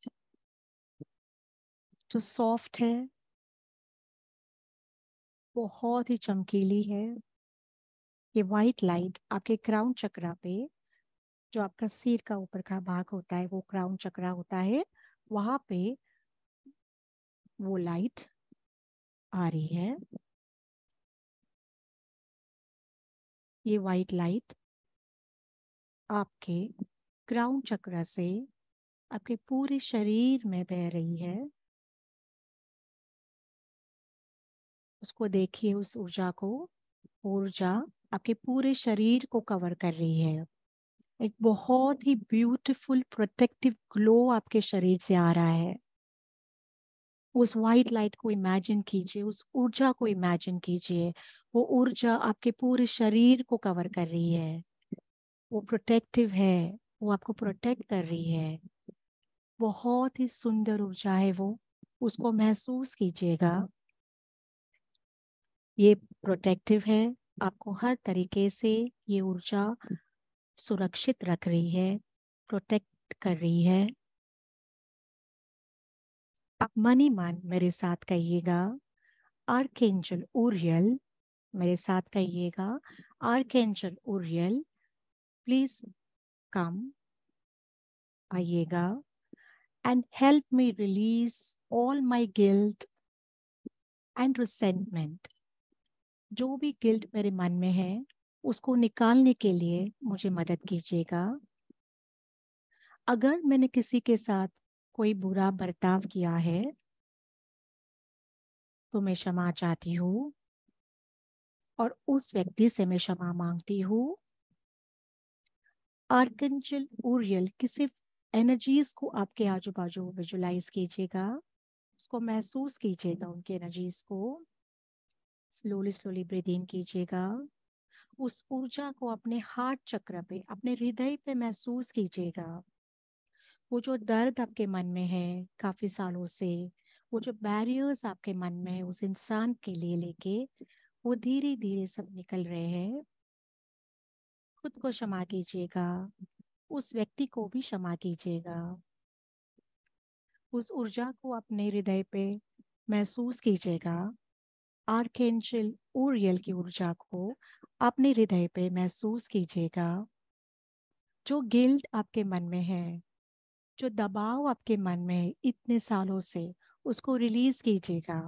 जो सॉफ्ट है, बहुत ही चमकीली है। ये वाइट लाइट आपके क्राउन चक्रा पे, जो आपका सिर का ऊपर का भाग होता है वो क्राउन चक्रा होता है, वहां पे वो लाइट आ रही है। ये वाइट लाइट आपके क्राउन चक्र से आपके पूरे शरीर में बह रही है। उसको देखिए, उस ऊर्जा को। ऊर्जा आपके पूरे शरीर को कवर कर रही है। एक बहुत ही ब्यूटीफुल प्रोटेक्टिव ग्लो आपके शरीर से आ रहा है। उस वाइट लाइट को इमेजिन कीजिए, उस ऊर्जा को इमेजिन कीजिए। वो ऊर्जा आपके पूरे शरीर को कवर कर रही है। वो प्रोटेक्टिव है, वो आपको प्रोटेक्ट कर रही है। बहुत ही सुंदर ऊर्जा है वो, उसको महसूस कीजिएगा। ये प्रोटेक्टिव है, आपको हर तरीके से ये ऊर्जा सुरक्षित रख रही है, प्रोटेक्ट कर रही है। आप मन ही मन मेरे साथ कहिएगा, आर्कएंजल ऊरियल। मेरे साथ कहिएगा, आर्कएंजल ऊरियल प्लीज कम, आइएगा, and help me release all my guilt and resentment. जो भी गिल्ट मेरे मन में है उसको निकालने के लिए मुझे मदद कीजिएगा। अगर मैंने किसी के साथ कोई बुरा बर्ताव किया है तो मैं क्षमा चाहती हूँ और उस व्यक्ति से मैं क्षमा मांगती हूँ। आर्कएंजल ऊरियल की सिर्फ एनर्जीज को आपके आजू बाजू विजुलाइज कीजिएगा, उसको महसूस कीजिएगा, उनकी एनर्जीज को। स्लोली स्लोली ब्रीथ इन कीजिएगा। उस ऊर्जा को अपने हार्ट चक्र पे, अपने हृदय पे महसूस कीजिएगा। वो जो दर्द आपके मन में है काफी सालों से, वो जो बैरियर्स आपके मन में है उस इंसान के लिए लेके, वो धीरे धीरे सब निकल रहे हैं। खुद को क्षमा कीजिएगा, उस व्यक्ति को भी क्षमा कीजिएगा। उस ऊर्जा को अपने हृदय पे महसूस कीजिएगा। आर्कएंजल ऊरियल की ऊर्जा को अपने हृदय पे महसूस कीजिएगा। जो गिल्ट आपके मन में है, जो दबाव आपके मन में है इतने सालों से, उसको रिलीज कीजिएगा।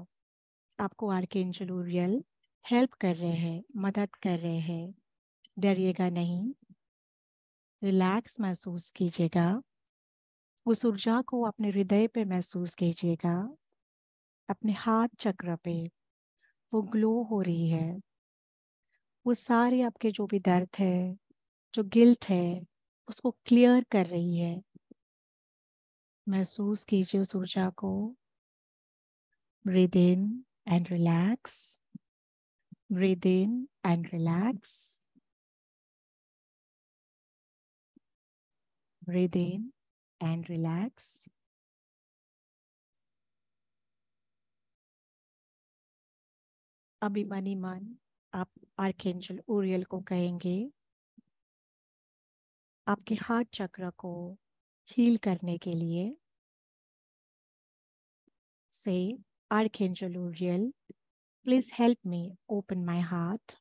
आपको आर्कएंजल ऊरियल हेल्प कर रहे हैं, मदद कर रहे हैं। डरिएगा नहीं, रिलैक्स महसूस कीजिएगा। उस ऊर्जा को अपने हृदय पे महसूस कीजिएगा, अपने हार्ट चक्र पे वो ग्लो हो रही है। वो सारे आपके जो भी दर्द है, जो गिल्ट है, उसको क्लियर कर रही है। महसूस कीजिए उस ऊर्जा को। Breathe in and relax, breathe in and relax, breathe in and relax. अभी मन ही मन आप आर्कएंजल ऊरियल को कहेंगे आपके हार्ट चक्र को हील करने के लिए। से archangel Uriel please help me open my heart.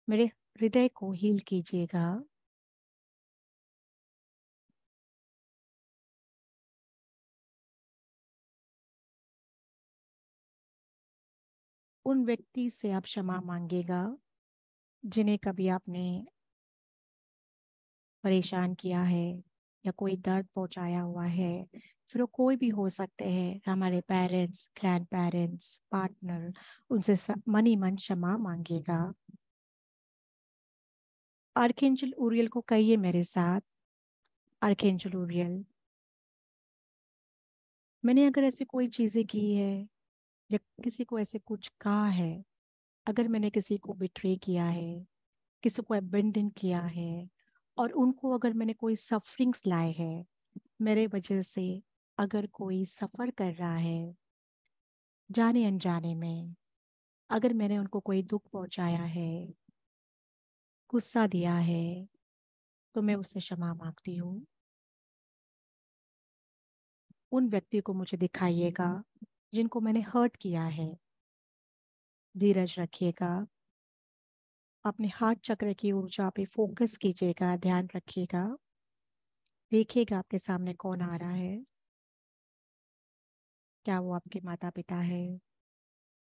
मेरे हृदय को हील कीजिएगा। उन व्यक्ति से आप क्षमा मांगेगा जिन्हें कभी आपने परेशान किया है या कोई दर्द पहुंचाया हुआ है। फिर वो कोई भी हो सकते हैं, हमारे पेरेंट्स, ग्रैंड पेरेंट्स, पार्टनर। उनसे मन ही मन क्षमा मांगेगा। आर्कएंजल ऊरियल को कहिए मेरे साथ, आर्कएंजल ऊरियल, मैंने अगर ऐसी कोई चीजें की है या किसी को ऐसे कुछ कहा है, अगर मैंने किसी को बिट्रे किया है, किसी को अबेंडन किया है, और उनको अगर मैंने कोई सफरिंग्स लाए हैं मेरे वजह से, अगर कोई सफर कर रहा है जाने अनजाने में, अगर मैंने उनको कोई दुख पहुंचाया है, गुस्सा दिया है, तो मैं उससे क्षमा मांगती हूँ। उन व्यक्ति को मुझे दिखाइएगा जिनको मैंने हर्ट किया है। धीरज रखिएगा, अपने हार्ट चक्र की ऊर्जा पे फोकस कीजिएगा, ध्यान रखिएगा। देखिएगा आपके सामने कौन आ रहा है। क्या वो आपके माता पिता है?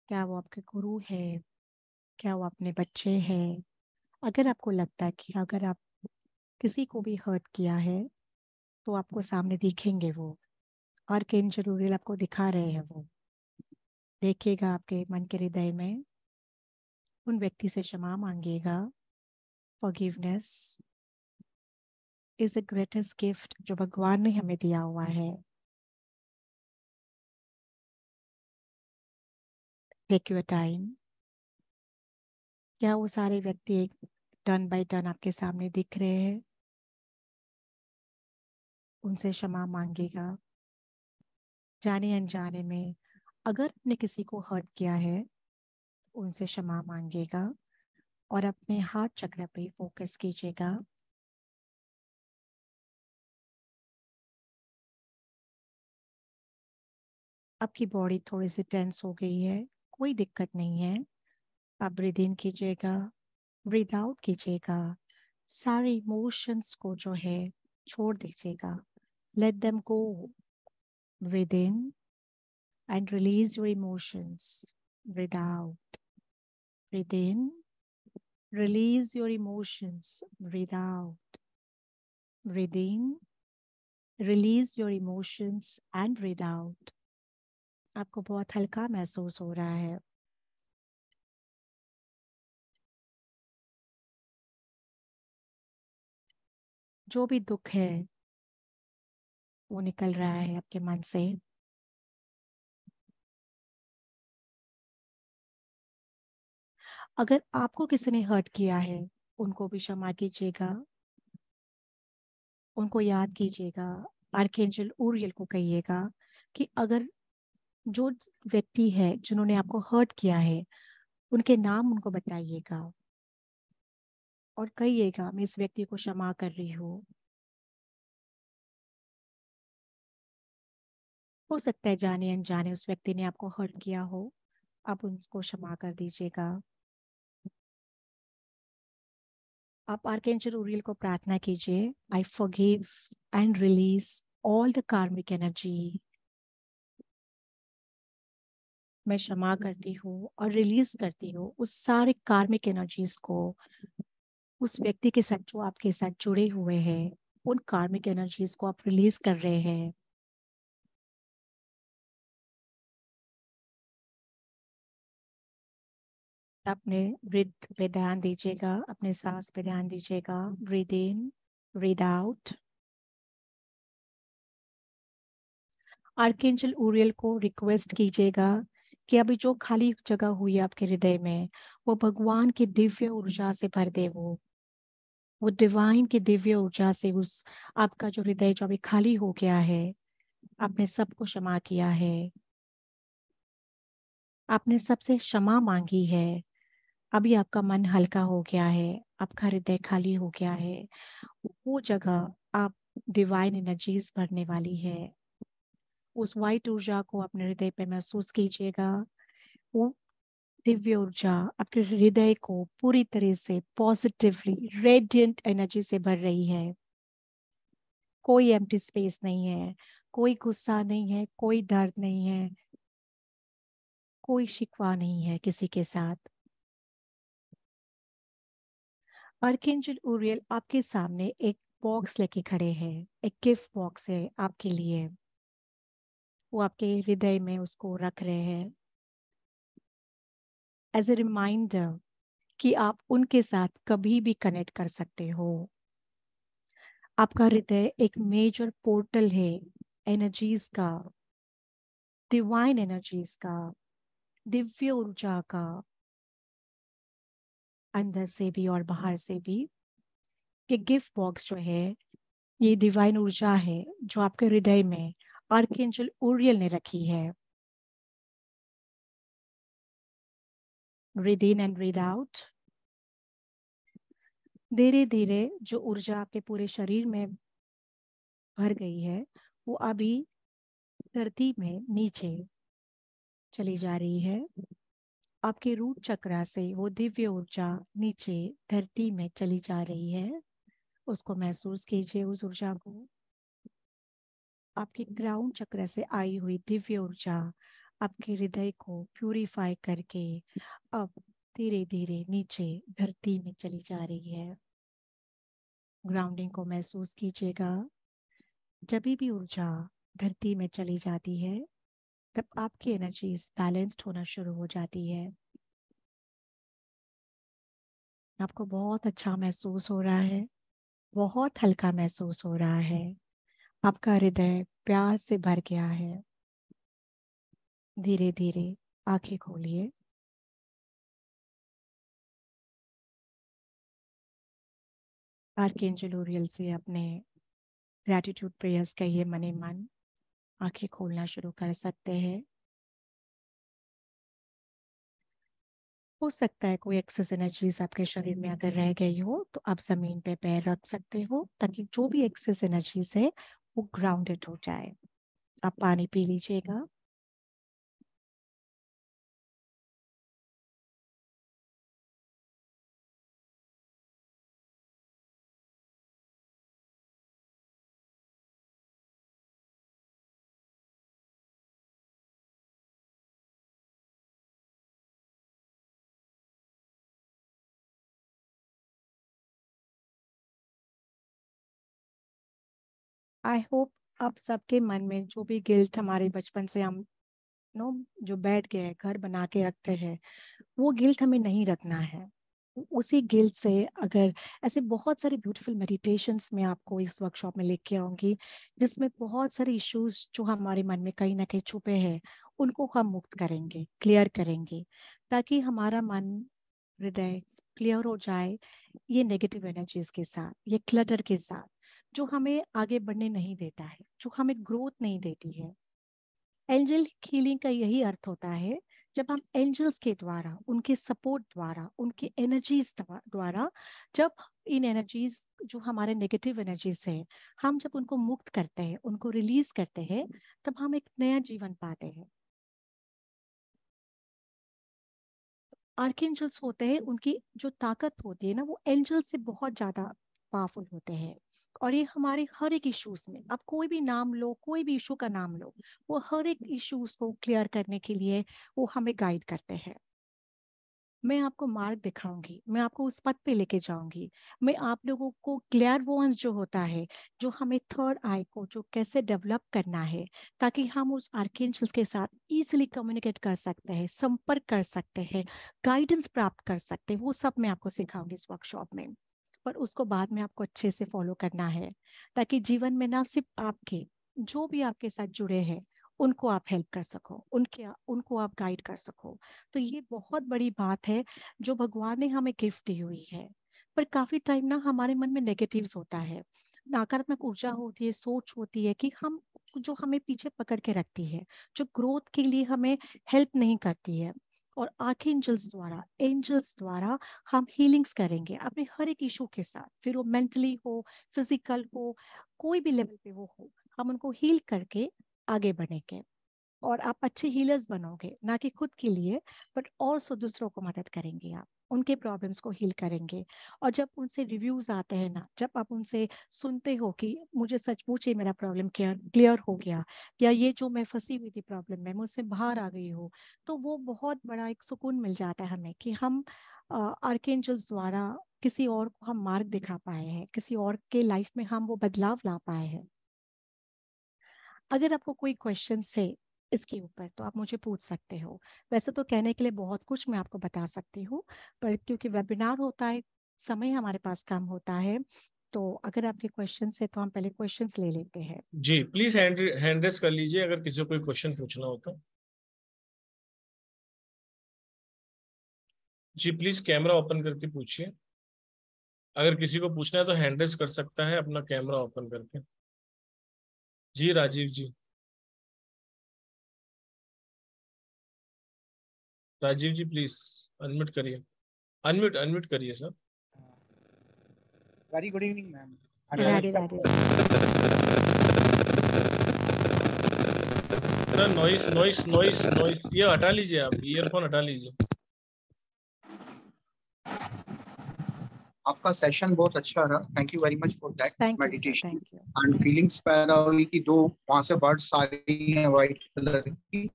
क्या वो आपके गुरु है? क्या वो अपने बच्चे हैं? अगर आपको लगता है कि अगर आप किसी को भी हर्ट किया है तो आपको सामने दिखेंगे वो, और किन जरूरी आपको दिखा रहे हैं वो। देखिएगा आपके मन के हृदय में, उन व्यक्ति से क्षमा मांगिएगा। Forgiveness is the greatest gift जो भगवान ने हमें दिया हुआ है। Take your time. क्या वो सारे व्यक्ति एक टर्न बाय टर्न आपके सामने दिख रहे हैं? उनसे क्षमा मांगेगा। जाने अनजाने में अगर आपने किसी को हर्ट किया है, उनसे क्षमा मांगेगा और अपने हार्ट चक्र पे फोकस कीजिएगा। आपकी बॉडी थोड़ी सी टेंस हो गई है, कोई दिक्कत नहीं है। आप ब्रीद इन कीजिएगा, ब्रीद आउट कीजिएगा। सारे इमोशंस को जो है छोड़ दीजिएगा। Let them go. Breathe in and release your emotions. Breathe out. Breathe in. Release your emotions. Breathe out. Breathe in. Release your emotions and breathe out. आपको बहुत हल्का महसूस हो रहा है। जो भी दुख है वो निकल रहा है आपके मन से। अगर आपको किसी ने हर्ट किया है, उनको भी क्षमा कीजिएगा, उनको याद कीजिएगा। आर्कएंजल ऊरियल को कहिएगा कि अगर जो व्यक्ति है जिन्होंने आपको हर्ट किया है, उनके नाम उनको बताइएगा और कहिएगा मैं इस व्यक्ति को क्षमा कर रही हूँ। हो सकता है जाने अनजाने उस व्यक्ति ने आपको हर्ट किया हो, आप उनको क्षमा कर दीजिएगा। आप आर्कएंजल ऊरियल को प्रार्थना कीजिए, I forgive and release all the कार्मिक एनर्जी। मैं क्षमा करती हूँ और रिलीज करती हूँ उस सारे कार्मिक एनर्जीज को। उस व्यक्ति के साथ जो आपके साथ जुड़े हुए हैं, उन कार्मिक एनर्जीज को आप रिलीज कर रहे हैं। अपने ब्रीथ पे ध्यान दीजिएगा, अपने सांस पे ध्यान दीजिएगा। Breathe in, breathe out. Archangel Uriel को रिक्वेस्ट कीजिएगा कि अभी जो खाली जगह हुई है आपके हृदय में, वो भगवान की दिव्य ऊर्जा से भर दे। वो डिवाइन की दिव्य ऊर्जा से उस आपका जो हृदय जो अभी खाली हो गया है, आपने सबको क्षमा किया है, आपने सबसे क्षमा मांगी है। अभी आपका मन हल्का हो गया है, आपका हृदय खाली हो गया है। वो जगह आप डिवाइन एनर्जीज भरने वाली है। उस वाइट ऊर्जा को अपने हृदय पे महसूस कीजिएगा। वो दिव्य ऊर्जा आपके हृदय को पूरी तरह से पॉजिटिवली रेडिएंट एनर्जी से भर रही है। कोई एम्प्टी स्पेस नहीं है, कोई गुस्सा नहीं है, कोई दर्द नहीं है, कोई शिकवा नहीं है किसी के साथ। आर्कएंजल ऊरियल आपके सामने एक बॉक्स लेके खड़े हैं, एक गिफ्ट बॉक्स है आपके लिए। वो आपके हृदय में उसको रख रहे हैं एज ए रिमाइंडर कि आप उनके साथ कभी भी कनेक्ट कर सकते हो। आपका हृदय एक मेजर पोर्टल है एनर्जीज का, डिवाइन एनर्जीज का, दिव्य ऊर्जा का, अंदर से भी और बाहर से भी। ये गिफ्ट बॉक्स जो है, ये डिवाइन ऊर्जा है जो आपके हृदय में आर्कएंजल ऊरियल ने रखी है। Breathe in and breathe out. धीरे धीरे जो ऊर्जा आपके पूरे शरीर में भर गई है वो अभी धरती में नीचे चली जा रही है। आपके रूट चक्रा से वो दिव्य ऊर्जा नीचे धरती में चली जा रही है। उसको महसूस कीजिए, उस ऊर्जा को। आपके ग्राउंड चक्र से आई हुई दिव्य ऊर्जा आपके हृदय को प्यूरिफाई करके अब धीरे धीरे नीचे धरती में चली जा रही है। ग्राउंडिंग को महसूस कीजिएगा। जब भी ऊर्जा धरती में चली जाती है तब आपकी एनर्जी बैलेंस्ड होना शुरू हो जाती है। आपको बहुत अच्छा महसूस हो रहा है, बहुत हल्का महसूस हो रहा है। आपका हृदय प्यार से भर गया है। धीरे धीरे आंखें खोलिए। आर्कएंजल ऊरियल से अपने ग्रैटिट्यूड प्रेयर्स कहिए मने मन। आंखें खोलना शुरू कर सकते हैं। हो सकता है कोई एक्सेस एनर्जीज आपके शरीर में अगर रह गई हो तो आप जमीन पे पैर रख सकते हो ताकि जो भी एक्सेस एनर्जीज है वो ग्राउंडेड हो जाए। आप पानी पी लीजिएगा। आई होप आप सबके मन में जो भी गिल्ट हमारे बचपन से हम नो जो बैठ गए घर बना के रखते हैं वो गिल्ट हमें नहीं रखना है। उसी गिल्ट से अगर ऐसे बहुत सारे ब्यूटीफुल मेडिटेशंस में आपको इस वर्कशॉप में लेके आऊंगी जिसमें बहुत सारे इश्यूज जो हमारे मन में कहीं ना कहीं छुपे हैं उनको हम मुक्त करेंगे, क्लियर करेंगे, ताकि हमारा मन, हृदय क्लियर हो जाए ये नेगेटिव एनर्जीज के साथ, ये क्लटर के साथ जो हमें आगे बढ़ने नहीं देता है, जो हमें ग्रोथ नहीं देती है। एंजल हीलिंग का यही अर्थ होता है। जब हम एंजल्स के द्वारा, उनके सपोर्ट द्वारा, उनके एनर्जीज द्वारा, जब इन एनर्जीज जो हमारे नेगेटिव एनर्जीज है हम जब उनको मुक्त करते हैं, उनको रिलीज करते हैं, तब हम एक नया जीवन पाते हैं। आर्कएंजल्स होते हैं, उनकी जो ताकत होती है ना वो एंजल से बहुत ज्यादा पावरफुल होते हैं। और ये हमारे हर एक इश्यूज में, आप कोई भी नाम लो, कोई भी इशू का नाम लो, वो हर एक इश्यूज को क्लियर करने के लिए वो हमें गाइड करते हैं। मैं आपको मार्ग दिखाऊंगी, मैं आपको उस पथ पे लेके जाऊंगी। मैं आप लोगों को क्लेयरवॉयंस जो होता है, जो हमें थर्ड आई को जो कैसे डेवलप करना है ताकि हम उस आर्कएंजल्स के साथ इजीली कम्युनिकेट कर सकते हैं, संपर्क कर सकते हैं, गाइडेंस प्राप्त कर सकते हैं, वो सब मैं आपको सिखाऊंगी इस वर्कशॉप में। पर उसको बाद में आपको अच्छे से फॉलो करना है ताकि जीवन में ना सिर्फ आपके, जो भी आपके साथ जुड़े हैं उनको आप हेल्प कर सको, उनके उनको आप गाइड कर सको। तो ये बहुत बड़ी बात है जो भगवान ने हमें गिफ्ट दी हुई है। पर काफी टाइम ना हमारे मन में नेगेटिव्स होता है, नकारात्मक ऊर्जा होती है, सोच होती है कि हम, जो हमें पीछे पकड़ के रखती है, जो ग्रोथ के लिए हमें हेल्प नहीं करती है। और आर्कएंजल्स द्वारा, एंजल्स द्वारा हम हीलिंग्स करेंगे अपने हर एक इशू के साथ, फिर वो मेंटली हो, फिजिकल हो, कोई भी लेवल पे वो हो, हम उनको हील करके आगे बढ़ेंगे। और आप अच्छे हीलर्स बनोगे, ना कि खुद के लिए बट और सो दूसरों को मदद करेंगे, आप उनके प्रॉब्लम्स को हील करेंगे। और जब उनसे रिव्यूज आते हैं ना, जब आप उनसे सुनते हो कि मुझे सचमुच ही मेरा प्रॉब्लम क्लियर हो गया, या ये जो मैं फंसी हुई थी प्रॉब्लम में मुझसे बाहर आ गई हो, तो वो बहुत बड़ा एक सुकून मिल जाता है हमें कि हम आर्कएंजल्स द्वारा किसी और को हम मार्ग दिखा पाए हैं, किसी और के लाइफ में हम वो बदलाव ला पाए हैं। अगर आपको कोई क्वेश्चन है इसके ऊपर तो आप मुझे पूछ सकते हो। वैसे तो कहने के लिए बहुत कुछ मैं आपको बता सकती हूँ, पर क्योंकि वेबिनार होता है, समय हमारे पास कम होता है, तो अगर आपके क्वेश्चन है तो हम पहले क्वेश्चंस ले लेते हैं। जी प्लीज हैंड रेस कर लीजिए अगर किसी को कोई क्वेश्चन पूछना हो तो। जी प्लीज कैमरा ओपन करके पूछिए। अगर किसी को पूछना है तो हैंड रेस कर सकता है अपना कैमरा ओपन करके। जी राजीव जी। राजीव जी प्लीज अनम्यूट करिए। अनम्यूट अनम्यूट करिए sir. Very good evening, ma'am. Radhe Radhe sir. Noise noise noise noise ये हटा लीजिए, आप ईयरफोन हटा लीजिए। आपका सेशन बहुत अच्छा रहा, thank you very much for that thank you sir, meditation thank you. And feelings पैदा हुई कि दो वहां से बर्ड्स आ रही हैं व्हाइट कलर की,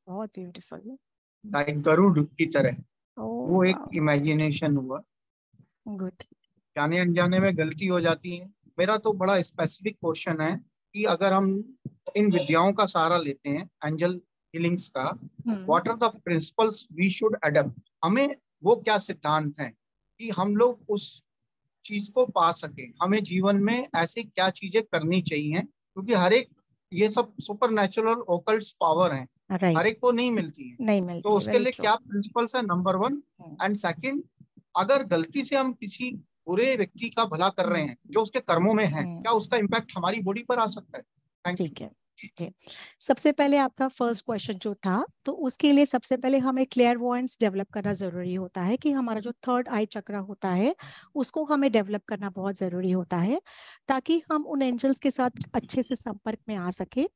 बहुत ब्यूटीफुल। लाइक गरुड़ की तरह, वो एक ओह इमेजिनेशन हुआ। गुड। जाने अनजाने में गलती हो जाती है। मेरा तो बड़ा स्पेसिफिक क्वेश्चन है कि अगर हम इन विद्याओं का सहारा लेते हैं, एंजल हीलिंग्स का, what are the principles we should adopt? हमें वो क्या सिद्धांत हैं कि हम लोग उस चीज को पा सके? हमें जीवन में ऐसी क्या चीजें करनी चाहिए, क्योंकि हर एक ये सब सुपर नेचुरल ओकल्ट पावर हैं, हर राइट, एक को नहीं मिलती है। नहीं तो मिलती, उसके वेरी लिए ट्रू। क्या प्रिंसिपल्स है, नंबर वन? एंड सेकंड, अगर गलती से हम किसी बुरे व्यक्ति का भला कर रहे हैं जो उसके कर्मों में है, क्या उसका इम्पैक्ट हमारी बॉडी पर आ सकता है? Thank you. ठीक है जी। सबसे पहले आपका फर्स्ट क्वेश्चन जो था, तो उसके लिए सबसे पहले हमें क्लेयरवॉयंस डेवलप करना जरूरी होता है कि हमारा जो थर्ड आई चक्र होता है उसको हमें डेवलप करना बहुत जरूरी होता है, ताकि हम उन एंजल्स के साथ अच्छे से संपर्क में आ सके।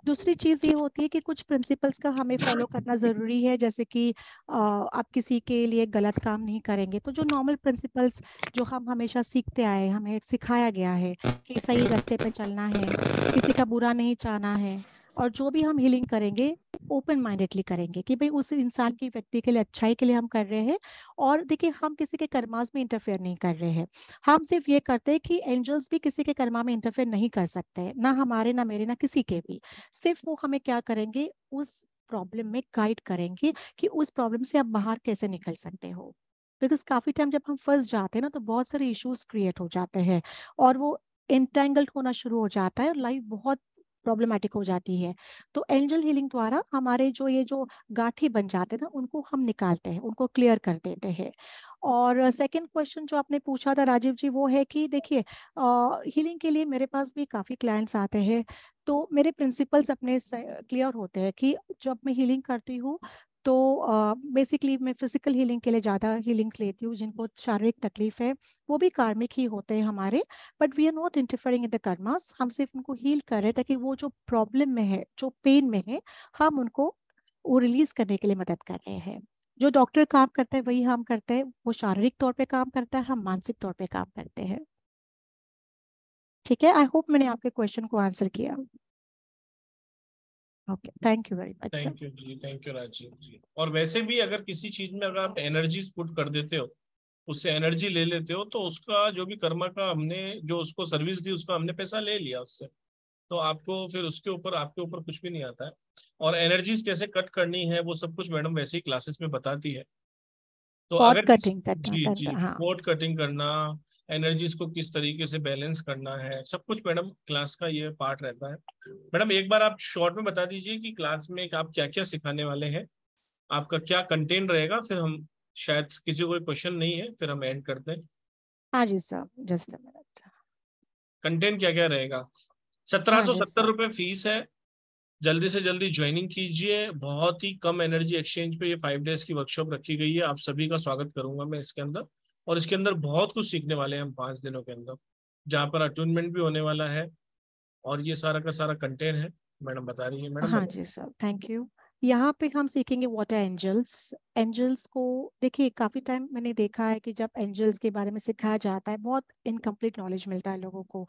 दूसरी चीज ये होती है कि कुछ प्रिंसिपल्स का हमें फॉलो करना जरूरी है, जैसे कि आप किसी के लिए गलत काम नहीं करेंगे। तो जो नॉर्मल प्रिंसिपल्स जो हम हमेशा सीखते आए, हमें सिखाया गया है कि सही रास्ते पे चलना है, किसी का बुरा नहीं चाहना है, और जो भी हम हीलिंग करेंगे ओपन माइंडेडली करेंगे कि भाई उस इंसान की, व्यक्ति के लिए अच्छाई के लिए हम कर रहे हैं। और देखिए, हम किसी के कर्मास में इंटरफेयर नहीं कर रहे हैं, हम सिर्फ ये करते हैं कि एंजल्स भी किसी के कर्मा में इंटरफेयर नहीं कर सकते, ना हमारे, ना मेरे, ना किसी के भी। सिर्फ वो हमें क्या करेंगे, उस प्रॉब्लम में गाइड करेंगे कि उस प्रॉब्लम से आप बाहर कैसे निकल सकते हो। बिकॉज काफी टाइम जब हम फंस जाते हैं ना, तो बहुत सारे इश्यूज क्रिएट हो जाते हैं और वो इंटेंगल्ड होना शुरू हो जाता है और लाइफ बहुत प्रॉब्लमेटिक हो जाती है। तो एंजल हीलिंग द्वारा हमारे जो ये जो गांठें बन जाते हैं ना, उनको हम निकालते हैं, उनको क्लियर कर देते हैं। और सेकंड क्वेश्चन जो आपने पूछा था राजीव जी, वो है कि देखिए, हीलिंग के लिए मेरे पास भी काफ़ी क्लाइंट्स आते हैं, तो मेरे प्रिंसिपल्स अपने क्लियर होते हैं कि जब मैं हीलिंग करती हूँ तो बेसिकली मैं फिजिकल हीलिंग के लिए ज़्यादा हीलिंग्स लेती हूँ। जिनको शारीरिक तकलीफ है वो भी कार्मिक ही होते हैं हमारे, but we are not interfering in the karmas. हम सिर्फ उनको हील कर रहे हैं ताकि वो जो प्रॉब्लम में है, जो पेन में है, हम उनको वो रिलीज करने के लिए मदद कर रहे हैं। जो डॉक्टर काम करता है वही हम करते हैं, वो शारीरिक तौर पे काम करता है, हम मानसिक तौर पे काम करते हैं। ठीक है, आई होप मैंने आपके क्वेश्चन को आंसर किया। Okay, thank you very much sir. Thank you जी, थैंक यू राजीव जी। और वैसे भी अगर किसी चीज में अगर आप एनर्जीज पुट कर देते हो, उससे एनर्जी ले लेते हो, तो उसका जो भी कर्मा का हमने जो उसको सर्विस दी, उसका हमने पैसा ले लिया उससे, तो आपको फिर उसके ऊपर, आपके ऊपर कुछ भी नहीं आता है। और एनर्जीज कैसे कट करनी है वो सब कुछ मैडम वैसे ही क्लासेस में बताती है। तो पॉट अगर कटिंग जी जी, करना, हाँ। कोड कटिंग करना, एनर्जीज को किस तरीके से बैलेंस करना है, सब कुछ मैडम क्लास का ये पार्ट रहता है। मैडम एक बार आप शॉर्ट में बता दीजिए कि क्लास में आप क्या क्या सिखाने वाले हैं, आपका क्या कंटेंट रहेगा, फिर हम, शायद किसी को कोई क्वेश्चन नहीं है, फिर हम एंड करते हैं। हाँ जी sir, just a minute. Content क्या क्या रहेगा? सत्रह हाँ सौ जी सत्तर सर। रुपये फीस है। जल्दी से जल्दी ज्वाइनिंग कीजिए। बहुत ही कम एनर्जी एक्सचेंज पे ये 5 डेज की वर्कशॉप रखी गई है। आप सभी का स्वागत करूंगा मैं इसके अंदर। और इसके अंदर बहुत कुछ सीखने वाले हैं हम 5 दिनों के अंदर, जहाँ पर अटूनमेंट भी होने वाला है। और ये सारा का सारा कंटेंट है। मैडम बता रही है, मैडम हाँ बता। जी सर, थैंक यू। यहाँ पे हम सीखेंगे व्हाट आर एंजल्स। एंजल्स को देखिए, काफ़ी टाइम मैंने देखा है कि जब एंजल्स के बारे में सिखाया जाता है, बहुत इनकम्प्लीट नॉलेज मिलता है लोगों को।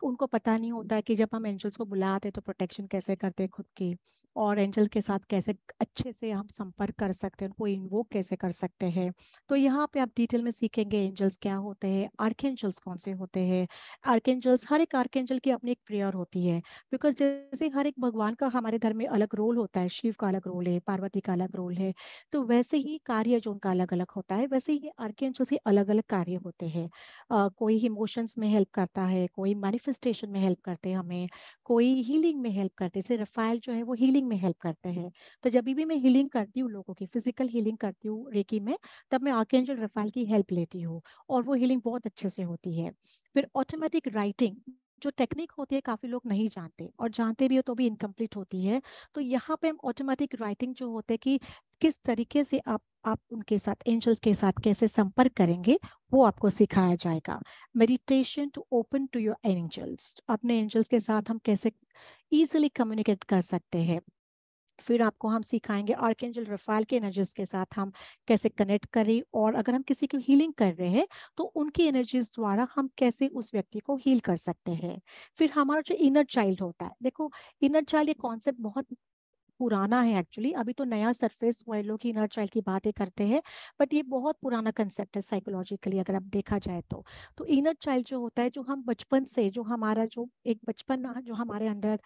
उनको पता नहीं होता है कि जब हम एंजल्स को बुलाते हैं तो प्रोटेक्शन कैसे करते हैं खुद की, और एंजल के साथ कैसे अच्छे से हम संपर्क कर सकते हैं, उनको इन्वोक कैसे कर सकते हैं। तो यहाँ पे आप डिटेल में सीखेंगे एंजल्स क्या होते हैं, आर्कएंजल्स कौन से होते हैं। आर्कएंजल्स, हर एक आर्कएंजल की अपनी एक प्रेयर होती है। बिकॉज जैसे हर एक भगवान का हमारे धर्म में अलग रोल होता है, शिव का अलग रोल है, पार्वती का अलग रोल है, तो वैसे ही कार्य जो उनका अलग अलग होता है, वैसे ही आर्कएंजल्स के अलग अलग कार्य होते हैं। कोई इमोशंस में हेल्प करता है, कोई मैनिफेस्टेशन में हेल्प करते हैं हमें, कोई हीलिंग में हेल्प करते हैं। जैसे रफाइल जो है वो हीलिंग में हेल्प करते हैं। तो जब भी मैं हीलिंग करती हूँ, लोगों की फिजिकल हीलिंग करती हूँ रेकी में, तब मैं आर्कएंजल रफाइल की हेल्प लेती हूँ और वो हीलिंग बहुत अच्छे से होती है। फिर ऑटोमेटिक राइटिंग, जो टेक्निक होती है काफी लोग नहीं जानते, और जानते भी हो तो भी इनकम्प्लीट होती है। तो यहाँ पे हम ऑटोमेटिक राइटिंग जो होते हैं कि किस तरीके से आप उनके साथ, एंजल्स के साथ कैसे संपर्क करेंगे, वो आपको सिखाया जाएगा। Meditation to open to your angels, अपने एंजल्स के साथ हम कैसे इजीली कम्युनिकेट कर सकते हैं। फिर आपको हम सिखाएंगे आर्कएंजल रफाएल के एनर्जीज के साथ हम कैसे कनेक्ट करें, और अगर हम किसी की हीलिंग कर रहे हैं तो उनकी एनर्जीज द्वारा हम कैसे उस व्यक्ति को हील कर सकते हैं। फिर हमारा जो इनर चाइल्ड होता है, देखो इनर चाइल्ड ये कॉन्सेप्ट बहुत पुराना है एक्चुअली, अभी तो नया सरफेस हुआ है, लोग इनर चाइल्ड की बातें करते हैं, बट ये बहुत पुराना कंसेप्ट है साइकोलॉजिकली अगर आप देखा जाए तो इनर चाइल्ड जो होता है, जो हम बचपन से, जो हमारा जो एक बचपन जो हमारे अंदर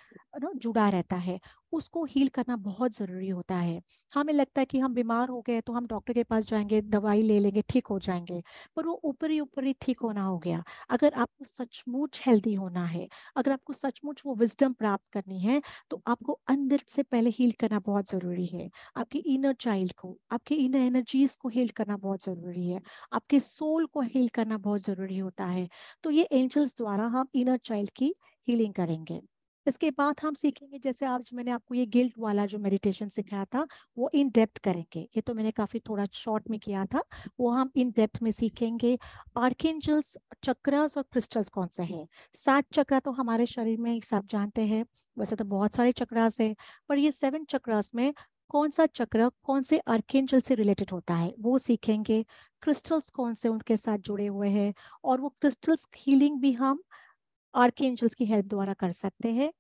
जुड़ा रहता है, उसको हील करना बहुत जरूरी होता है। हमें लगता है कि हम बीमार हो गए तो हम डॉक्टर के पास जाएंगे, दवाई ले लेंगे, ठीक हो जाएंगे, पर वो ऊपर ही ठीक होना हो गया। अगर आपको सचमुच हेल्दी होना है, अगर आपको सचमुच वो विजडम प्राप्त करनी है, तो आपको अंदर से पहले हील करना बहुत जरूरी है। आपके इनर चाइल्ड को, आपके इनर एनर्जीज को हील करना बहुत जरूरी है, आपके सोल को हील करना बहुत जरूरी होता है। तो ये एंजल्स द्वारा हम इनर चाइल्ड की हीलिंग करेंगे। इसके बाद हम सीखेंगे, जैसे आज मैंने आपको ये गिल्ट वाला जो मेडिटेशन सिखाया था, वो इन डेप्थ करेंगे। ये तो मैंने काफी थोड़ा शॉर्ट में किया था, वो हम इन डेप्थ में सीखेंगे। आर्कएंजल्स, चक्रास और क्रिस्टल्स कौन से हैं? 7 चक्रा तो हमारे शरीर में सब जानते हैं, वैसे तो बहुत सारे चक्रास है, पर ये 7 चक्रास में कौन सा चक्र कौन से आर्कएंजल से रिलेटेड होता है वो सीखेंगे। क्रिस्टल्स कौन से उनके साथ जुड़े हुए हैं, और वो क्रिस्टल्स हीलिंग भी हम आर्कएंजल्स की हेल्प द्वारा कर सकते हैं।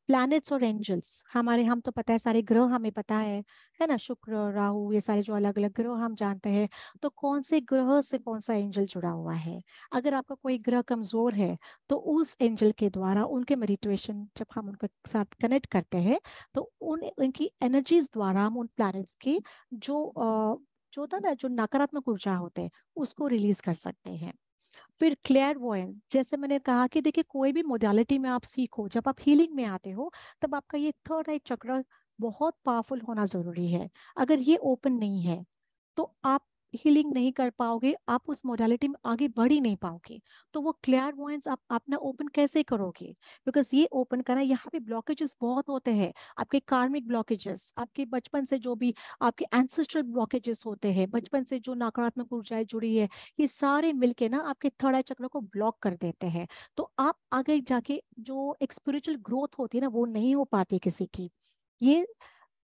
प्लैनेट्स और एंजल्स, हमारे, हम तो पता है सारे ग्रह हमें पता है ना, शुक्र, राहु, ये सारे जो अलग अलग ग्रह हम जानते हैं, तो कौन से ग्रह से कौन सा एंजल जुड़ा हुआ है। अगर आपका कोई ग्रह कमजोर है तो उस एंजल के द्वारा उनके मेडिटेशन जब हम उनके साथ कनेक्ट करते हैं, तो उनकी एनर्जीज द्वारा हम उन प्लैनेट्स की जो होता है ना, जो नकारात्मक ऊर्जा होते हैं, उसको रिलीज कर सकते हैं। फिर क्लेयरवॉयंट, जैसे मैंने कहा कि देखिए कोई भी मोडालिटी में आप सीखो, जब आप हीलिंग में आते हो तब आपका ये थर्ड आई चक्र बहुत पावरफुल होना जरूरी है। अगर ये ओपन नहीं है तो आप हीलिंग नहीं कर पाओगे, आप उस मोडालिटी में आगे बढ़ ही नहीं पाओगे। तो वो क्लेयरवॉयंस आप अपना ओपन कैसे करोगे? बिकॉज ये ओपन करना, यहाँ पे ब्लॉकेजेस बहुत होते हैं, आपके कार्मिक ब्लॉकेजेस, आपके बचपन से जो भी आपके एंसेस्ट्रल ब्लॉकेजेस होते हैं, बचपन से जो नकारात्मक ऊर्जाएं जुड़ी है, ये सारे मिलके ना आपके थर्ड आई चक्र को ब्लॉक कर देते हैं। तो आप आगे जाके जो एक स्पिरिचुअल ग्रोथ होती है ना, वो नहीं हो पाती किसी की। ये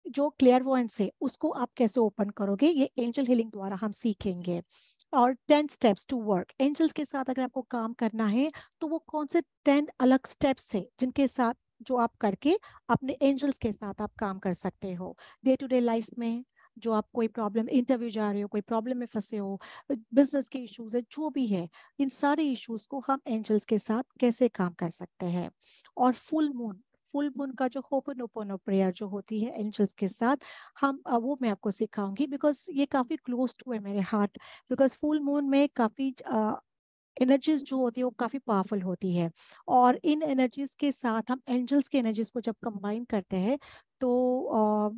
जो क्लियरवॉयंस है उसको आप कैसे ओपन करोगे, ये एंजल हीलिंग द्वारा हम सीखेंगे। और 10 स्टेप्स टू वर्क, एंजल्स के साथ अगर आपको काम करना है तो वो कौन से 10 अलग स्टेप्स है जिनके साथ, जो आप करके अपने एंजल्स के साथ आप काम कर सकते हो डे टू डे लाइफ में। जो आप कोई प्रॉब्लम, इंटरव्यू जा रहे हो, कोई प्रॉब्लम में फंसे हो, बिजनेस के इश्यूज है, जो भी है, इन सारे इश्यूज को हम एंजल्स के साथ कैसे काम कर सकते हैं। और फुल मून का जो होपोनोपोनो प्रेयर जो होती है एंजल्स के साथ, हम वो मैं आपको सिखाऊंगी, बिकॉज ये काफी क्लोज टू है मेरे हार्ट। बिकॉज फुल मून में काफी एनर्जीज जो होती है वो काफी पावरफुल होती है, और इन एनर्जीज के साथ हम एंजल्स के एनर्जीज को जब कंबाइन करते हैं तो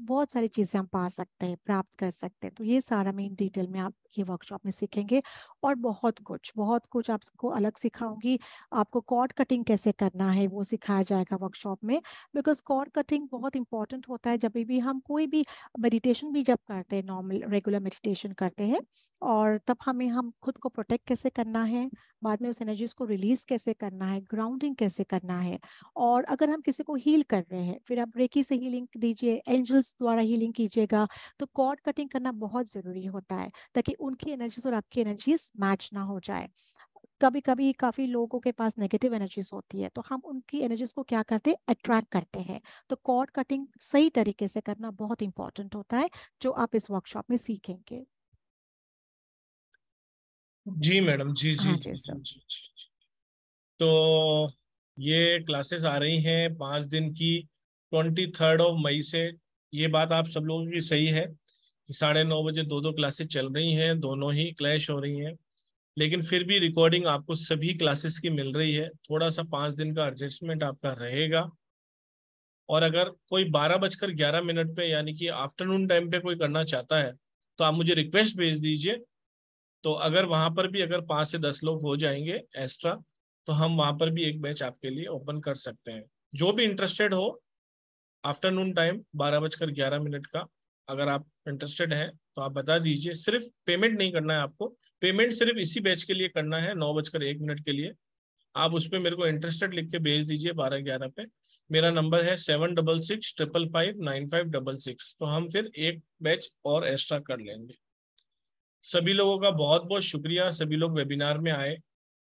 बहुत सारी चीजें हम पा सकते हैं, प्राप्त कर सकते हैं। तो ये सारा मैं इन डिटेल में आप ये वर्कशॉप में सीखेंगे, और बहुत कुछ आपको अलग सिखाऊंगी। आपको कॉर्ड कटिंग कैसे करना है वो सिखाया जाएगा वर्कशॉप में, बिकॉज कॉर्ड कटिंग बहुत इंपॉर्टेंट होता है जब भी हम कोई भी मेडिटेशन भी जब करते हैं, नॉर्मल रेगुलर मेडिटेशन करते हैं, और तब हम खुद को प्रोटेक्ट कैसे करना है, बाद में उस एनर्जीज को रिलीज कैसे करना है, ग्राउंडिंग कैसे करना है। और अगर हम किसी को हील कर रहे हैं, फिर आप रेकी से हीलिंग दीजिए, एंजल्स द्वारा हीलिंग कीजिएगा, तो कॉर्ड कटिंग करना बहुत जरूरी होता है ताकि उनकी एनर्जीज और आपकी एनर्जीज मैच ना हो जाए। कभी कभी काफी लोगों के पास नेगेटिव एनर्जीज होती है, तो हम उनकी एनर्जीज को क्या करते हैं, अट्रैक्ट करते हैं। तो कॉर्ड कटिंग सही तरीके से करना बहुत इंपॉर्टेंट होता है, जो आप इस वर्कशॉप में सीखेंगे। जी मैडम, जी जी हाँ जी जी जी सर। जी जी। तो ये क्लासेस आ रही हैं 5 दिन की, 23 मई से। ये बात आप सब लोगों की सही है कि 9:30 बजे दो क्लासेस चल रही हैं, दोनों ही क्लैश हो रही हैं, लेकिन फिर भी रिकॉर्डिंग आपको सभी क्लासेस की मिल रही है। थोड़ा सा 5 दिन का एडजस्टमेंट आपका रहेगा। और अगर कोई 12:11 पे, यानी कि आफ्टरनून टाइम पे कोई करना चाहता है, तो आप मुझे रिक्वेस्ट भेज दीजिए। तो अगर वहां पर भी अगर 5 से 10 लोग हो जाएंगे एक्स्ट्रा, तो हम वहां पर भी एक बैच आपके लिए ओपन कर सकते हैं। जो भी इंटरेस्टेड हो, आफ्टरनून टाइम 12:11 का, अगर आप इंटरेस्टेड हैं तो आप बता दीजिए। सिर्फ पेमेंट नहीं करना है आपको, पेमेंट सिर्फ इसी बैच के लिए करना है 9:01 के लिए। आप उस पर मेरे को इंटरेस्टेड लिख के भेज दीजिए 12:11 पे। मेरा नंबर है 7665559566। तो हम फिर एक बैच और एक्स्ट्रा कर लेंगे। सभी लोगों का बहुत बहुत शुक्रिया, सभी लोग वेबिनार में आए।